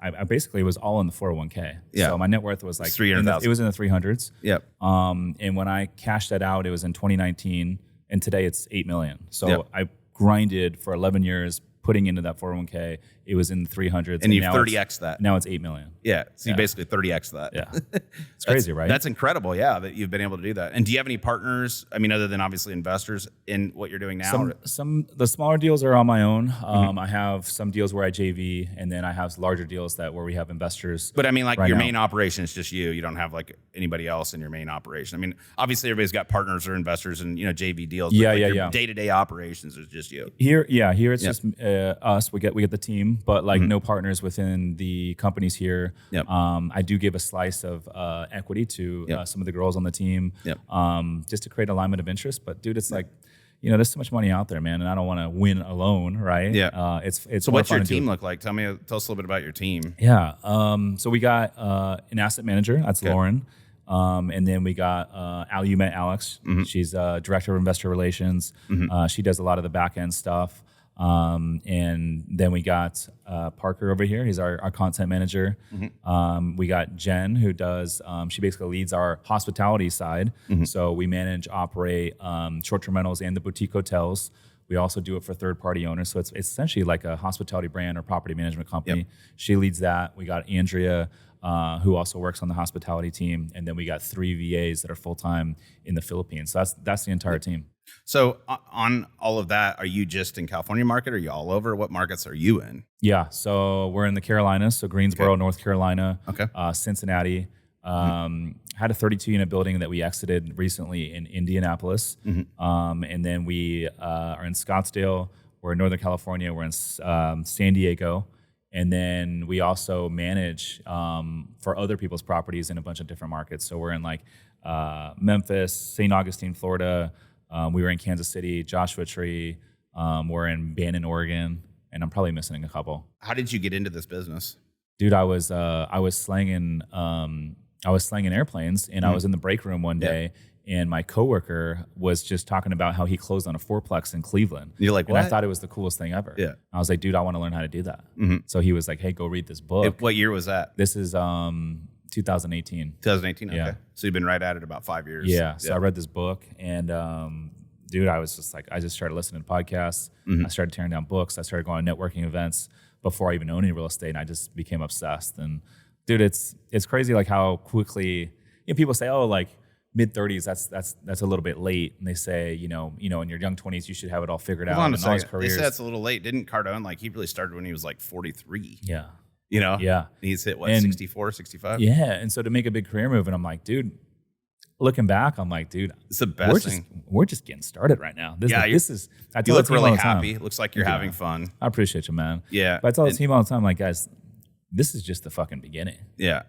I basically was all in the 401k. Yeah. So my net worth was like 300,000. It was in the 300s. Yep. And when I cashed that out, it was in 2019, and today it's 8 million. So I grinded for 11 years putting into that 401k. It was in the 300s. And you've 30x that. Now it's 8 million. Yeah. So you basically 30x that. Yeah. It's crazy, right? That's incredible. Yeah. That you've been able to do that. And do you have any partners? I mean, other than obviously investors in what you're doing now? The smaller deals are on my own. I have some deals where I JV, and then I have larger deals where we have investors. But I mean, your main operation is just you. You don't have anybody else in your main operation. I mean, obviously everybody's got partners or investors and JV deals. But day-to-day operations is just you. Here it's just us. We get the team. But no partners within the companies here. Yep. I do give a slice of equity to some of the girls on the team, just to create alignment of interest. But dude, it's there's so much money out there, man, and I don't want to win alone, right? Yeah. It's so what's your team look like? Tell us a little bit about your team. Yeah. So we got an asset manager. That's Lauren. And then we got you met Alex. She's director of investor relations. She does a lot of the back end stuff. And then we got Parker over here. He's our content manager. We got Jen, who does, she basically leads our hospitality side. So we manage, operate short-term rentals and the boutique hotels. We also do it for third-party owners. So it's essentially like a hospitality brand or property management company. Yep. She leads that. We got Andrea, who also works on the hospitality team. And then we got 3 VAs that are full-time in the Philippines. So that's the entire team. So on all of that, are you just in California market? Or are you all over? What markets are you in? Yeah, so we're in the Carolinas, so Greensboro, North Carolina, Cincinnati. Had a 32-unit building that we exited recently in Indianapolis. And then we are in Scottsdale. We're in Northern California. We're in San Diego. And then we also manage for other people's properties in a bunch of different markets. So we're in Memphis, St. Augustine, Florida. We were in Kansas City, Joshua Tree. We're in Bannon, Oregon, and I'm probably missing a couple. How did you get into this business? Dude, I was slanging airplanes, and I was in the break room one day, and my coworker was just talking about how he closed on a fourplex in Cleveland. You're like, what? And I thought it was the coolest thing ever. Yeah. I was like, dude, I want to learn how to do that. So he was like, hey, go read this book. What year was that? This is 2018. 2018. Okay. Yeah. So you've been right at it about 5 years. Yeah. So I read this book, and dude, I was just like, I just started listening to podcasts. I started tearing down books. I started going to networking events before I even owned any real estate. And I just became obsessed. And dude, it's crazy like how quickly, people say, oh, like mid-30s, that's a little bit late. And they say, in your young 20s, you should have it all figured out. Hold on a and all his second. They careers. said it's a little late. Didn't Cardone, he really started when he was like 43. Yeah. Yeah. He's hit, 64, 65? Yeah. And so to make a big career move, and I'm like, dude, looking back, I'm like, dude, it's the best thing. We're just getting started right now. This is. I you tell look the team really all the time. happy. It looks like you're having fun. I appreciate you, man. Yeah. But I tell the team all the time, like, guys, this is just the fucking beginning. Yeah.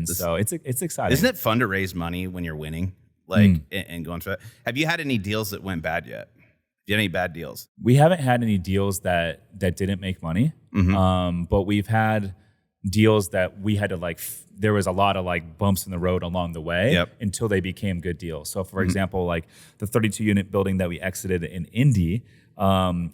So it's exciting. Isn't it fun to raise money when you're winning? And going through that. Have you had any deals that went bad yet? Do you have any bad deals? We haven't had any deals that didn't make money. But we've had deals that we had to there was a lot of bumps in the road along the way until they became good deals. So for example, the 32 unit building that we exited in Indy,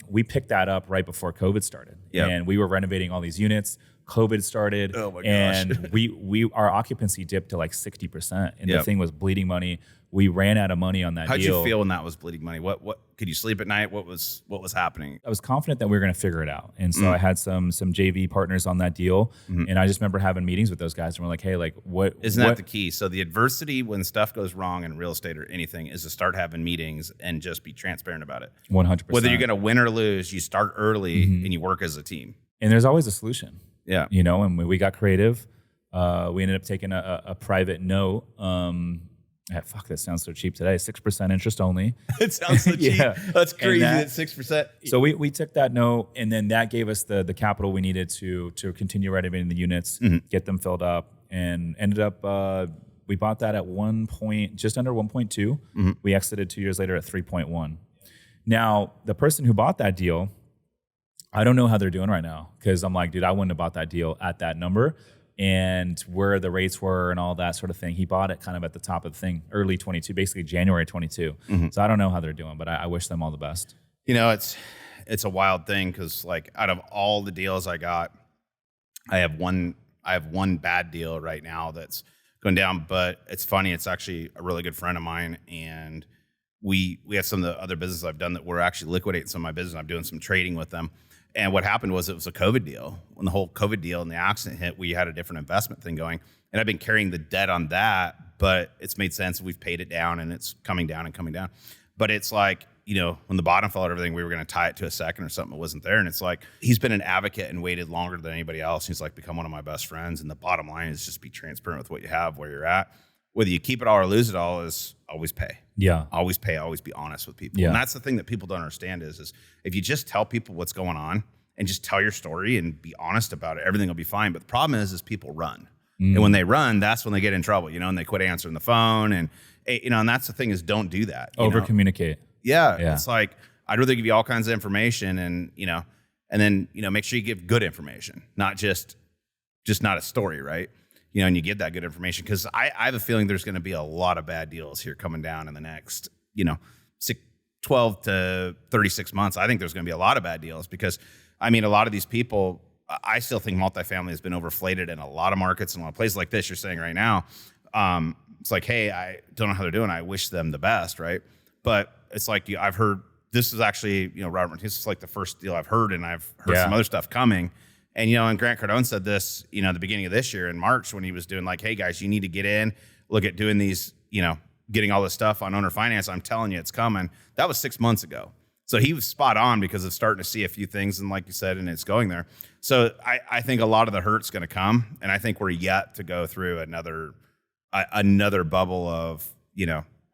we picked that up right before COVID started. And we were renovating all these units. COVID started. Oh my gosh. And our occupancy dipped to 60%. And the thing was bleeding money. We ran out of money on that deal. How'd you feel when that was bleeding money? What could you sleep at night? What was happening? I was confident that we were going to figure it out. And so I had some JV partners on that deal. And I just remember having meetings with those guys and we're like, hey, what isn't that the key? So the adversity when stuff goes wrong in real estate or anything is to start having meetings and just be transparent about it. 100%. Whether you're going to win or lose, you start early and you work as a team. And there's always a solution. Yeah. And we got creative. We ended up taking a private note. Fuck, that sounds so cheap today. 6% interest only. It sounds so cheap. That's crazy. That 6%. So we took that note, and then that gave us the capital we needed to continue renovating the units, get them filled up, and ended up we bought that at 1 point, just under 1.2. We exited 2 years later at 3.1. Now the person who bought that deal, I don't know how they're doing right now because I'm like, dude, I wouldn't have bought that deal at that number. And where the rates were and all that sort of thing. He bought it kind of at the top of the thing, early 22, basically January 22. So I don't know how they're doing, but I wish them all the best. It's a wild thing because out of all the deals I got, I have one bad deal right now that's going down. But it's funny, it's actually a really good friend of mine, and we have some of the other business I've done that we're actually liquidating some of my business. I'm doing some trading with them. And what happened was it was a COVID deal. When the whole COVID deal and the accident hit, we had a different investment thing going. And I've been carrying the debt on that, but it's made sense. We've paid it down and it's coming down and coming down. But it's when the bottom fell out, everything, we were going to tie it to a second or something. It wasn't there. And it's he's been an advocate and waited longer than anybody else. He's become one of my best friends. And the bottom line is just be transparent with what you have, where you're at. Whether you keep it all or lose it all is always pay. Yeah. Always pay, always be honest with people. Yeah. And that's the thing that people don't understand is if you just tell people what's going on and just tell your story and be honest about it, everything will be fine. But the problem is people run. And when they run, that's when they get in trouble, and they quit answering the phone. And, and that's the thing is don't do that. Over communicate. Yeah. It's I'd rather give you all kinds of information and then, make sure you give good information, not just not a story, right? And you give that good information because I have a feeling there's going to be a lot of bad deals here coming down in the next, 12 to 36 months. I think there's going to be a lot of bad deals because, a lot of these people, I still think multifamily has been overflated in a lot of markets and a lot of places like this you're saying right now. It's hey, I don't know how they're doing. I wish them the best, right? But it's I've heard, this is actually, Robert Martinez is the first deal I've heard, and I've heard some other stuff coming. And, and Grant Cardone said this, at the beginning of this year in March when he was doing hey guys, you need to get in, look at doing these, getting all this stuff on owner finance. I'm telling you, it's coming. That was 6 months ago. So he was spot on because of starting to see a few things. And like you said, and it's going there. So I think a lot of the hurt's going to come. And I think we're yet to go through another bubble of,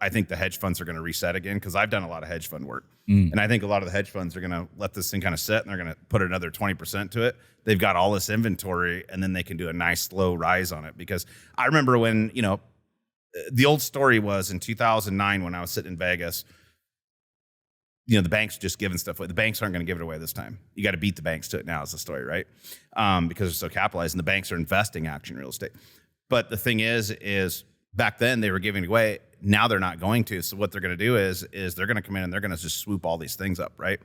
I think the hedge funds are going to reset again because I've done a lot of hedge fund work. And I think a lot of the hedge funds are going to let this thing kind of sit and they're going to put another 20% to it. They've got all this inventory and then they can do a nice slow rise on it. Because I remember when, the old story was in 2009 when I was sitting in Vegas, the banks just giving stuff away. The banks aren't going to give it away this time. You got to beat the banks to it now is the story, right? Because they're so capitalized and the banks are investing actually in real estate. But the thing is back then they were giving it away. Now they're not going to. So what they're going to do is they're going to come in and they're going to just swoop all these things up, right?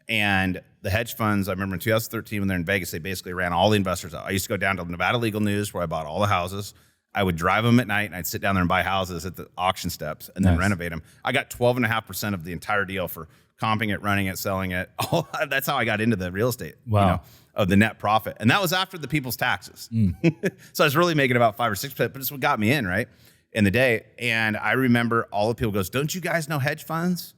And the hedge funds, I remember in 2013 when they're in Vegas, they basically ran all the investors out. I used to go down to Nevada Legal News where I bought all the houses. I would drive them at night, and I'd sit down there and buy houses at the auction steps and then renovate them. I got 12.5% of the entire deal for comping it, running it, selling it. That's how I got into the real estate. Wow. Of the net profit. And that was after the people's taxes. So I was really making about 5 or 6%, but it's what got me in, right? In the day. And I remember all the people goes, don't you guys know hedge funds?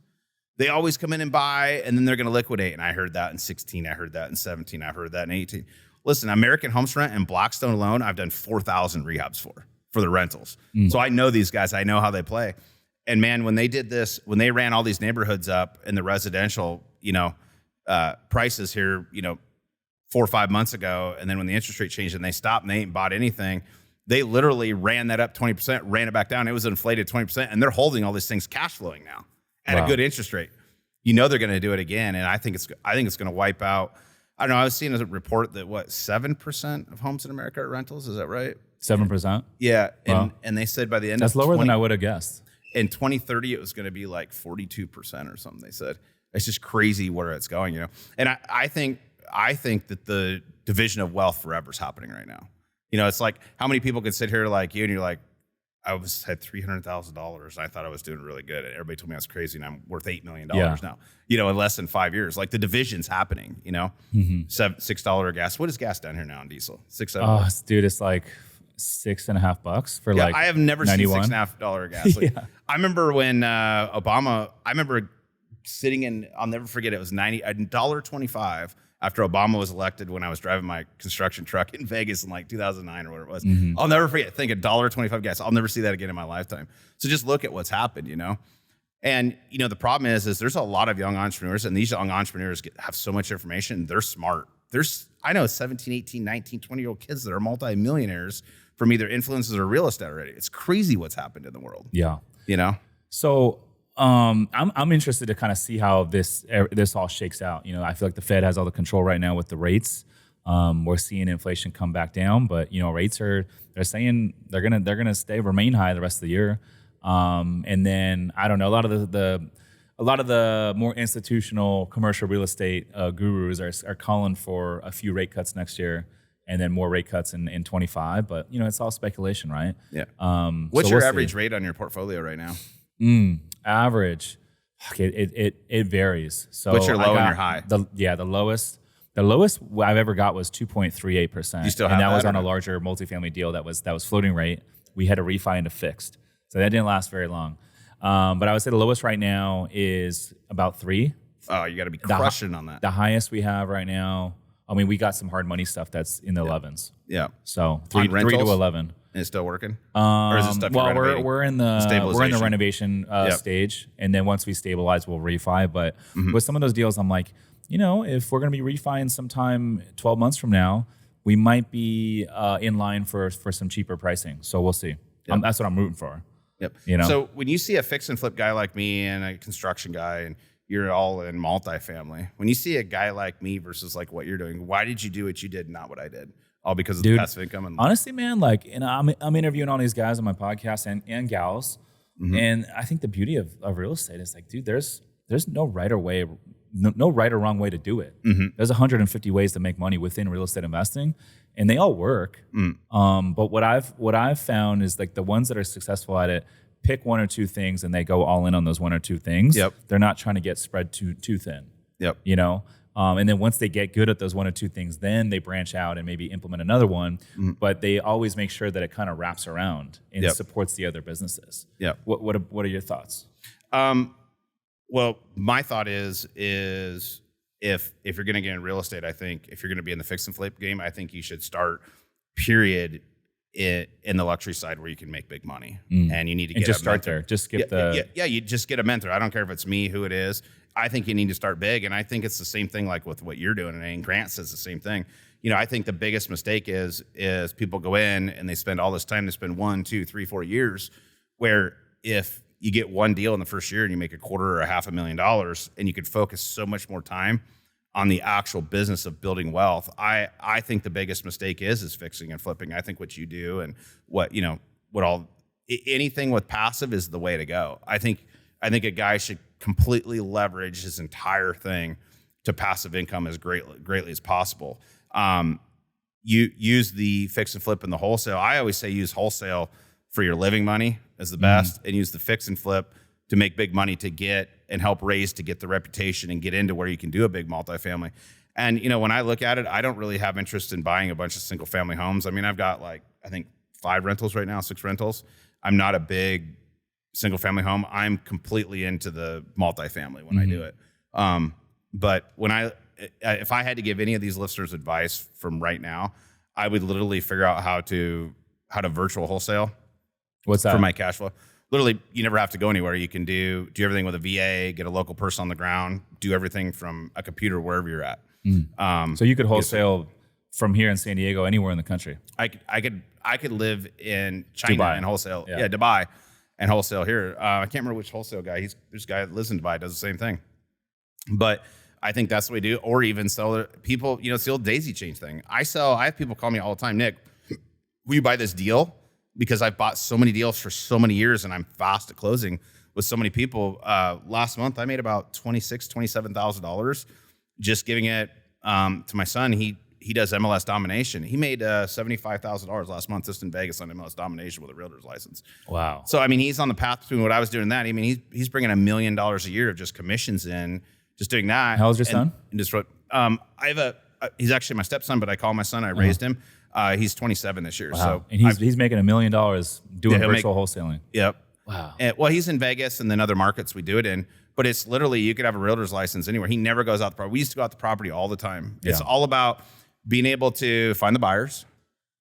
They always come in and buy, and then they're going to liquidate. And I heard that in 16. I heard that in 17. I heard that in 18. Listen, American Homes Rent and Blackstone alone, I've done 4,000 rehabs for the rentals. So I know these guys. I know how they play. And man, when they did this, when they ran all these neighborhoods up in the residential, prices here, 4 or 5 months ago, and then when the interest rate changed and they stopped and they ain't bought anything, they literally ran that up 20%, ran it back down. It was inflated 20%, and they're holding all these things cash flowing now at a good interest rate. They're going to do it again, and I think it's going to wipe out. I don't know. I was seeing a report that 7% of homes in America are rentals. Is that right? 7%. Yeah, and they said by the end that's of lower than I would have guessed. In 2030, it was going to be like 42% or something. They said it's just crazy where it's going. And I think that the division of wealth forever is happening right now. It's like how many people could sit here like you and you're like, I had $300,000 and I thought I was doing really good. And everybody told me I was crazy and I'm worth $8 million now, in less than 5 years. Like the division's happening, $6 a gas. What is gas down here now on diesel? $6, $7? Oh, dude, it's like $6.50 for I have never 91. seen $6.50 gas. Like, I remember when Obama, sitting in, I'll never forget, it was $1.25 after Obama was elected when I was driving my construction truck in Vegas in like 2009 or whatever it was. I'll never forget. Think $1.25 gas. I'll never see that again in my lifetime. So just look at what's happened, And, the problem is there's a lot of young entrepreneurs, and these young entrepreneurs have so much information. They're smart. I know 17, 18, 19, 20-year-old kids that are multimillionaires from either influences or real estate already. It's crazy what's happened in the world. Yeah. So I'm interested to kind of see how this all shakes out. I feel like the Fed has all the control right now with the rates. We're seeing inflation come back down, but rates they're saying they're gonna remain high the rest of the year. And then I don't know, a lot of the more institutional commercial real estate gurus are calling for a few rate cuts next year. And then more rate cuts in 25, but it's all speculation, right? Yeah. What's your average rate on your portfolio right now? Average, it varies. So what's your low and your high? The lowest I've ever got was 2.38%. You still have and that was on a larger multifamily deal that was floating rate. We had to refi into fixed, so that didn't last very long. But I would say the lowest right now is about 3. Oh, you got to be crushing on that. The highest we have right now. We got some hard money stuff that's in the 11s. Yeah. So 3 to 11. And it's still working? Or is it stuff well, we're in the renovation stage, and then once we stabilize, we'll refi. But with some of those deals, I'm like, if we're going to be refining sometime 12 months from now, we might be in line for some cheaper pricing. So we'll see. Yep. That's what I'm rooting for. Yep. So when you see a fix and flip guy like me and a construction guy, and you're all in multifamily, when you see a guy like me versus like what you're doing, why did you do what you did, not what I did? All because of the passive income. And honestly, man, I'm interviewing all these guys on my podcast and gals, and I think the beauty of real estate is like, dude, there's no right or wrong way to do it. There's 150 ways to make money within real estate investing, and they all work. But what I've found is like the ones that are successful at it pick one or two things and they go all in on those one or two things. Yep. They're not trying to get spread too thin. Yep. And then once they get good at those one or two things, then they branch out and maybe implement another one. But they always make sure that it kind of wraps around and supports the other businesses. Yeah. What are your thoughts? Well, my thought is if you're going to get in real estate, I think if you're going to be in the fix and flip game, I think you should start period in the luxury side where you can make big money, and you need to just start there. Just skip you just get a mentor. I don't care if it's me, who it is. I think you need to start big, and I think it's the same thing like with what you're doing. And Grant says the same thing. I think the biggest mistake is people go in and they spend all this time. They spend 1, 2, 3, 4 years. Where if you get one deal in the first year and you make $250,000 or $500,000, and you could focus so much more time on the actual business of building wealth. I think the biggest mistake is fixing and flipping. I think what you do and anything with passive is the way to go. I think a guy should completely leverage his entire thing to passive income as greatly as possible. you use the fix and flip and the wholesale. I always say use wholesale for your living money as the best, and use the fix and flip to make big money to get and help raise to get the reputation and get into where you can do a big multifamily. And, when I look at it, I don't really have interest in buying a bunch of single family homes. I mean, I've got I think 5 rentals right now, 6 rentals. I'm not a big single family home. I'm completely into the multifamily when I do it. But if I had to give any of these listeners advice from right now, I would literally figure out how to virtual wholesale. What's that? For my cash flow. Literally, you never have to go anywhere. You can do everything with a VA, get a local person on the ground, do everything from a computer wherever you're at. So you could wholesale from here in San Diego, anywhere in the country. I could live in China Dubai. and wholesale. Yeah, Dubai and wholesale here. I can't remember which wholesale guy. There's a guy that lives in Dubai, does the same thing. But I think that's what we do. Or even sell people, it's the old daisy chain thing. I have people call me all the time, Nick, will you buy this deal? Because I've bought so many deals for so many years and I'm fast at closing with so many people. Last month, I made about $27,000 just giving it to my son. He does MLS domination. He made $75,000 last month just in Vegas on MLS domination with a realtor's license. Wow. So, I mean, he's on the path between what I was doing and that. I mean, he's bringing $1 million a year of just commissions in, just doing that. How old's your son? And just I have he's actually my stepson, but I call him my son. I raised him. He's 27 this year. Wow. So and he's making $1 million doing virtual wholesaling. Yep. Wow. Well, he's in Vegas and then other markets we do it in, but it's literally, you could have a realtor's license anywhere. He never goes out the property. We used to go out the property all the time. It's all about being able to find the buyers,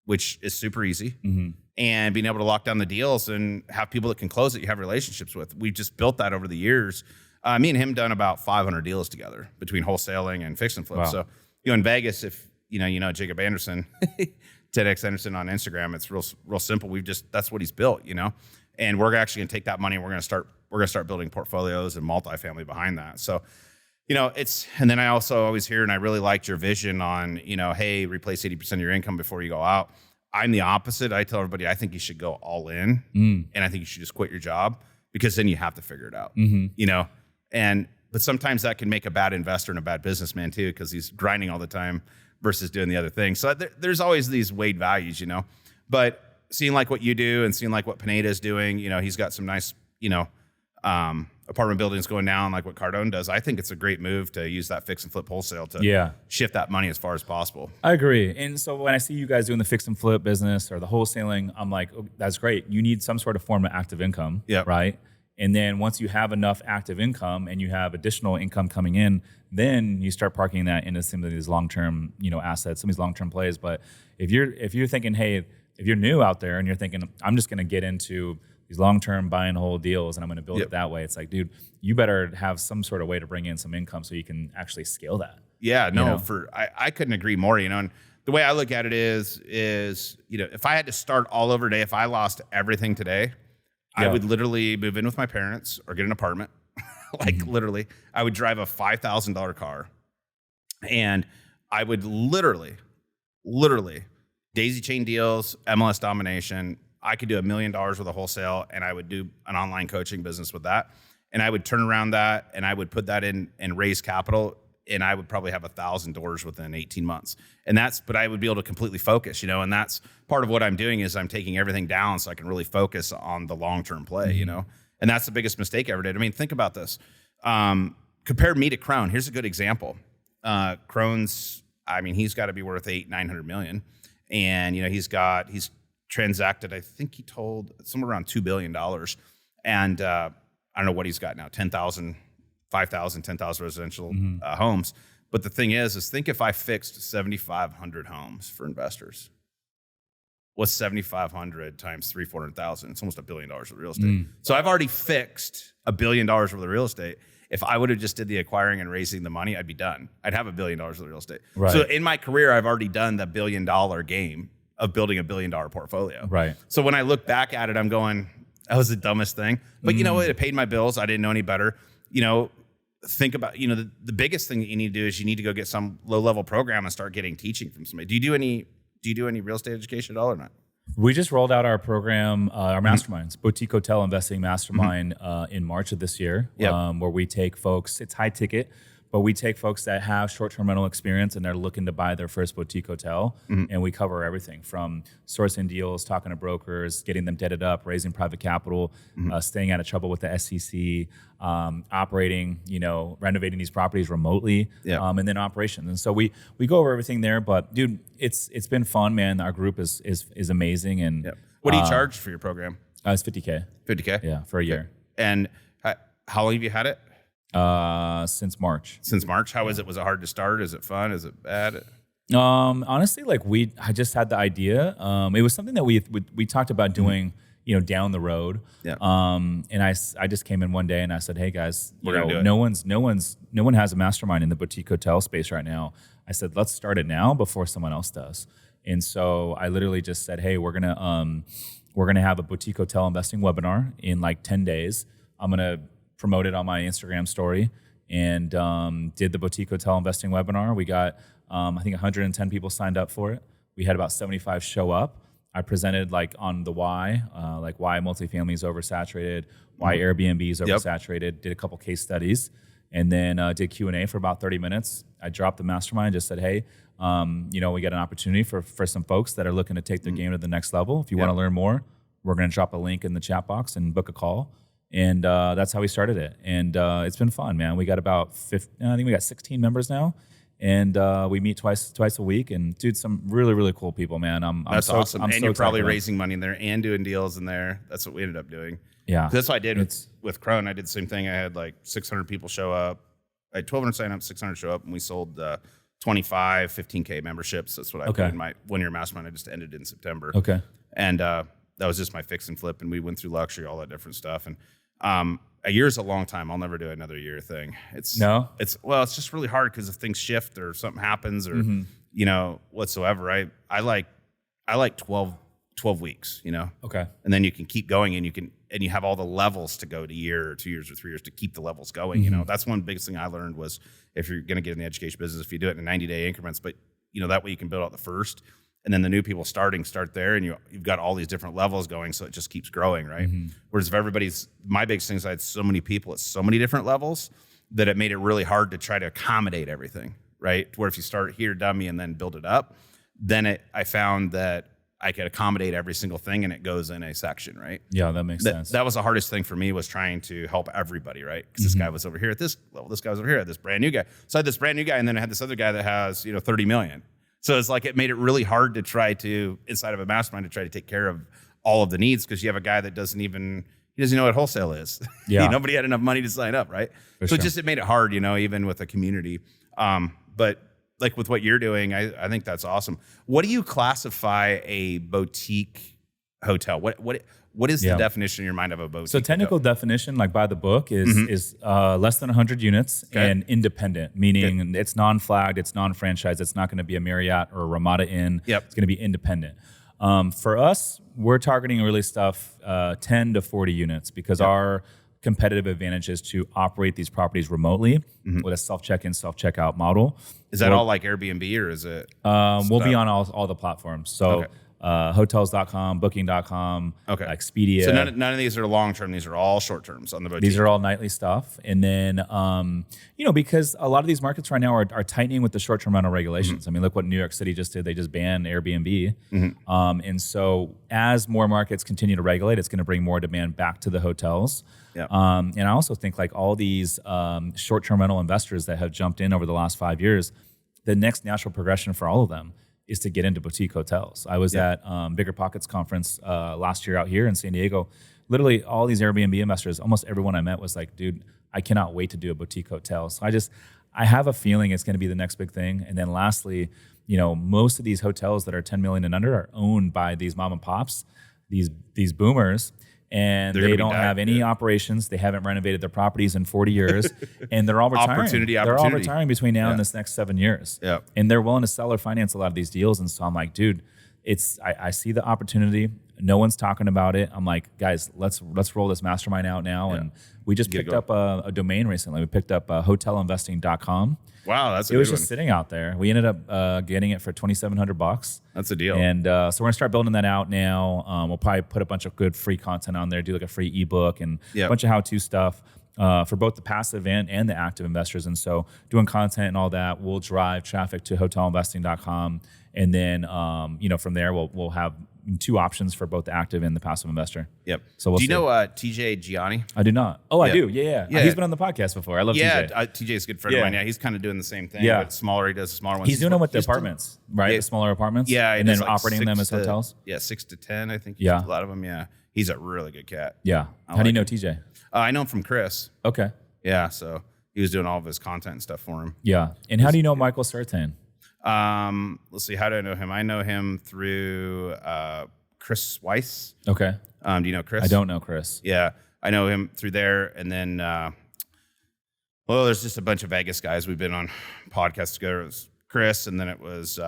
which is super easy, and being able to lock down the deals and have people that can close that you have relationships with. We've just built that over the years. Me and him done about 500 deals together between wholesaling and fix and flip. Wow. So, in Vegas, if you know Jacob Anderson, TEDx Anderson on Instagram, it's real simple. That's what he's built, and we're actually going to take that money and we're going to start building portfolios and multifamily behind that. So, and then I also always hear, and I really liked your vision on, hey, replace 80% of your income before you go out. I'm the opposite. I tell everybody, I think you should go all in, and I think you should just quit your job, because then you have to figure it out, but sometimes that can make a bad investor and a bad businessman too, because he's grinding all the time versus doing the other thing. So there's always these weighed values, but seeing like what you do and seeing like what Pineda is doing, he's got some nice, apartment buildings going down like what Cardone does. I think it's a great move to use that fix and flip wholesale to shift that money as far as possible. I agree. And so when I see you guys doing the fix and flip business or the wholesaling, I'm like, oh, that's great. You need some sort of form of active income, right? And then once you have enough active income and you have additional income coming in, then you start parking that into some of these long-term, assets, some of these long-term plays. But if you're thinking, hey, if you're new out there and you're thinking, I'm just going to get into these long-term buy and hold deals and I'm going to build it that way, it's like, dude, you better have some sort of way to bring in some income so you can actually scale that. Yeah, no, I couldn't agree more. And the way I look at it is if I had to start all over today, if I lost everything today, I would literally move in with my parents or get an apartment. Literally, I would drive a $5,000 car, and I would literally daisy chain deals, MLS domination. I could do $1 million with a wholesale, and I would do an online coaching business with that. And I would turn around that, and I would put that in and raise capital, and I would probably have 1,000 doors within 18 months. But I would be able to completely focus, and that's part of what I'm doing is I'm taking everything down so I can really focus on the long-term play, and that's the biggest mistake I ever did. I mean, think about this. Compare me to Krohn. Here's a good example. Krohn's, he's got to be worth $800-900 million. And, he's transacted, I think he told somewhere around $2 billion. And I don't know what he's got now, 10,000 residential homes. But the thing is think if I fixed 7,500 homes for investors. What's 7,500 times 300,000? It's almost $1 billion worth of real estate. So I've already fixed $1 billion worth of real estate. If I would have just did the acquiring and raising the money, I'd be done. I'd have $1 billion worth of real estate. Right. So in my career, I've already done the $1 billion game of building $1 billion portfolio. Right. So when I look back at it, I'm going, that was the dumbest thing. But you know what? It paid my bills. I didn't know any better. Think about, the biggest thing that you need to do is you need to go get some low-level program and start getting teaching from somebody. Do you do any real estate education at all or not? We just rolled out our program, our masterminds, Boutique Hotel Investing Mastermind in March of this year, where we take folks, it's high ticket, But we take folks that have short-term rental experience and they're looking to buy their first boutique hotel, and we cover everything from sourcing deals, talking to brokers, getting them deaded up, raising private capital, staying out of trouble with the SEC, operating, renovating these properties remotely, and then operations. And so we go over everything there. But dude, it's been fun, man. Our group is amazing. And what do you charge for your program? It's $50K. $50K? Yeah, for a year. And how long have you had it? Since March. Since March. How is it? Was it hard to start? Is it fun? Is it bad? Honestly, I just had the idea. It was something that we talked about doing, down the road. Yeah. And I just came in one day and I said, hey guys, no one has a mastermind in the boutique hotel space right now. I said, let's start it now before someone else does. And so I literally just said, hey, we're gonna have a boutique hotel investing webinar in like 10 days. I'm gonna promote it on my Instagram story, and did the boutique hotel investing webinar. We got, I think 110 people signed up for it. We had about 75 show up. I presented like on the why, like why multifamily is oversaturated, why Airbnb is oversaturated, did a couple case studies, and then did Q&A for about 30 minutes. I dropped the mastermind, just said, hey, we got an opportunity for some folks that are looking to take their game to the next level. If you want to learn more, we're going to drop a link in the chat box and book a call. And that's how we started it. And it's been fun, man. We got about 16 members now. And we meet twice a week. And dude, some really, really cool people, man. That's so, awesome. I'm and so you're probably excited. raising money in there and doing deals in there. That's what we ended up doing. Yeah. That's what I did with Krohn. I did the same thing. I had like 600 people show up. I had 1,200 sign up, 600 show up, and we sold 25, 15K memberships. That's what I did in my one-year mastermind. I just ended in September. Okay. And that was just my fix and flip. And we went through luxury, all that different stuff. And a year is a long time. I'll never do another year thing. It's just really hard because if things shift or something happens or whatsoever. I like 12 weeks. Okay. And then you can keep going and you have all the levels to go to year or 2 years or 3 years to keep the levels going. That's one biggest thing I learned was if you're going to get in the education business, if you do it in 90-day increments, but that way you can build out the first. And then the new people start there, and you've got all these different levels going, so it just keeps growing, right? Whereas if my biggest thing is I had so many people at so many different levels that it made it really hard to try to accommodate everything, right? Where if you start here, dummy, and then build it up, then I found that I could accommodate every single thing, and it goes in a section, right? Yeah, that makes sense. That was the hardest thing for me was trying to help everybody, right? Because this guy was over here at this level, this guy was over here at this brand new guy. So I had this brand new guy, and then I had this other guy that has 30 million. So it's like it made it really hard to try to, inside of a mastermind, to try to take care of all of the needs because you have a guy that doesn't know what wholesale is. Yeah. Nobody had enough money to sign up, right? So it made it hard, even with a community. But like with what you're doing, I think that's awesome. What do you classify a boutique hotel? What is the definition in your mind of a boutique? So technical definition, like by the book, is less than 100 units and independent, meaning it's non-flagged, it's non-franchised, it's not going to be a Marriott or a Ramada Inn. It's going to be independent. For us, we're targeting really stuff 10 to 40 units because our competitive advantage is to operate these properties remotely with a self-check-in, self-checkout model. Is that all like Airbnb or is it? We'll be on all the platforms. So. Hotels.com, Booking.com, like Expedia. So none of these are long-term. These are all short-terms on the boutique. These are all nightly stuff. And then, because a lot of these markets right now are tightening with the short-term rental regulations. I mean, look what New York City just did. They just banned Airbnb. And so as more markets continue to regulate, it's going to bring more demand back to the hotels. And I also think like all these short-term rental investors that have jumped in over the last 5 years, the next natural progression for all of them is to get into boutique hotels. I was at Bigger Pockets conference last year out here in San Diego. Literally all these Airbnb investors, almost everyone I met was like, dude, I cannot wait to do a boutique hotel. So I have a feeling it's going to be the next big thing. And then lastly, most of these hotels that are 10 million and under are owned by these mom and pops, these boomers. And they don't have any operations. They haven't renovated their properties in 40 years. And they're all retiring. Opportunity. They're all retiring between now and this next 7 years. And they're willing to sell or finance a lot of these deals. And so I'm like, dude, I see the opportunity. No one's talking about it. I'm like, guys, let's roll this mastermind out now. And we just picked up a domain recently. We picked up hotelinvesting.com. Wow, that's a good one. It was just one. sitting out there. We ended up getting it for $2,700. That's a deal. And so we're gonna start building that out now. We'll probably put a bunch of good free content on there, do like a free ebook and a bunch of how-to stuff. for both the passive and the active investors. And so doing content and all that will drive traffic to hotelinvesting.com. And then, from there, we'll have 2 options for both the active and the passive investor. Yep. So we'll do you see. know TJ Gianni? I do not. Oh, I do. Yeah. He's been on the podcast before. I love TJ. TJ's a good friend of mine. Yeah, he's kind of doing the same thing. Yeah. But smaller, he does the smaller ones. He's doing them with the apartments, right? The smaller apartments. Yeah. And then operating them as hotels. 6 to 10, I think. Yeah. A lot of them. Yeah. He's a really good cat. Yeah. How do you know TJ? I know him from Kris. Okay. Yeah. So he was doing all of his content and stuff for him. Yeah. And how do you know Michael Sertain? Let's see. How do I know him? I know him through Kris Weiss. Okay. Do you know Kris? I don't know Kris. Yeah. I know him through there. And then, there's just a bunch of Vegas guys. We've been on podcasts together. It was Kris, and then it was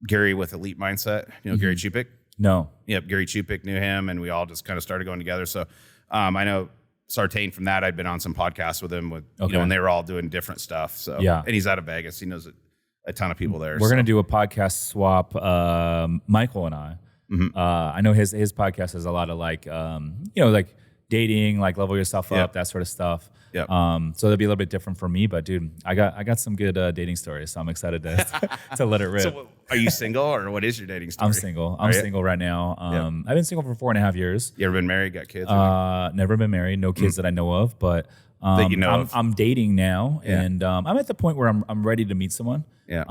Gary with Elite Mindset. You know Gary Chupik? No. Yep, Gary Chupik knew him, and we all just kind of started going together. So I know Sartain from that. I'd been on some podcasts with him when they were all doing different stuff. So and he's out of Vegas. He knows a ton of people there. We're gonna do a podcast swap. Michael and I. Mm-hmm. I know his podcast has a lot of like dating, like level yourself up, that sort of stuff. Yep. So that'd be a little bit different for me, but dude, I got some good dating stories, so I'm excited to let it rip. So are you single, or what is your dating story? I'm single. I'm single right now. I've been single for 4.5 years. You ever been married? Got kids? Never been married. No kids that I know of, but that you know of. I'm dating now, and I'm at the point where I'm ready to meet someone. Yeah.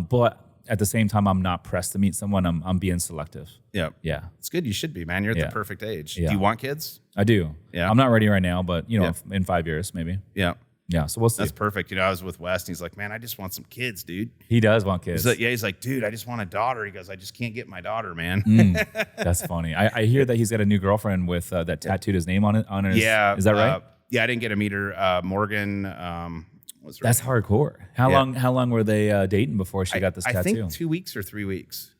But at the same time, I'm not pressed to meet someone. I'm being selective. Yeah. Yeah. It's good. You should be, man. You're at the perfect age. Yeah. Do you want kids? I do. Yeah. I'm not ready right now, but in 5 years maybe. Yeah. Yeah. So we'll see. That's perfect. I was with Wes, and he's like, man, I just want some kids, dude. He does want kids. He's like, dude, I just want a daughter. He goes, I just can't get my daughter, man. That's funny. I hear that he's got a new girlfriend with that tattooed his name on it. Yeah. Is that right? Yeah. I didn't get to meet her. Morgan. Was That's hardcore. How long were they dating before she got this tattoo? I think 2 weeks or 3 weeks.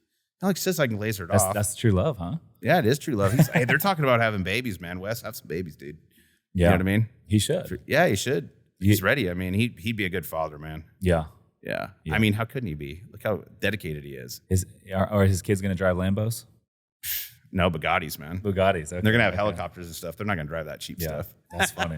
Alex says I can laser it off. That's true love, huh? Yeah, it is true love. Hey, they're talking about having babies, man. Wes, have some babies, dude. Yeah. You know what I mean? He should. Yeah, he should. He's ready. I mean, he'd be a good father, man. Yeah. Yeah. I mean, how couldn't he be? Look how dedicated he is. Are his kids going to drive Lambos? No, Bugattis, man. Bugattis. Okay. They're going to have helicopters and stuff. They're not going to drive that cheap stuff. That's funny.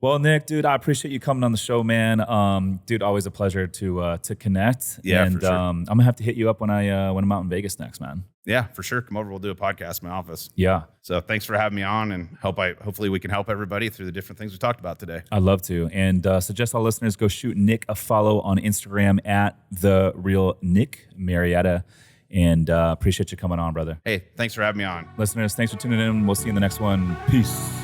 Well, Nick, dude, I appreciate you coming on the show, man. Dude, always a pleasure to connect. Yeah, and for sure. I'm gonna have to hit you up when I'm out in Vegas next, man. Yeah, for sure. Come over. We'll do a podcast in my office. Yeah. So thanks for having me on, and hopefully we can help everybody through the different things we talked about today. I'd love to. And suggest all listeners go shoot Nick a follow on Instagram at the real Nick Marietta. And appreciate you coming on, brother. Hey, thanks for having me on. Listeners, thanks for tuning in. We'll see you in the next one. Peace.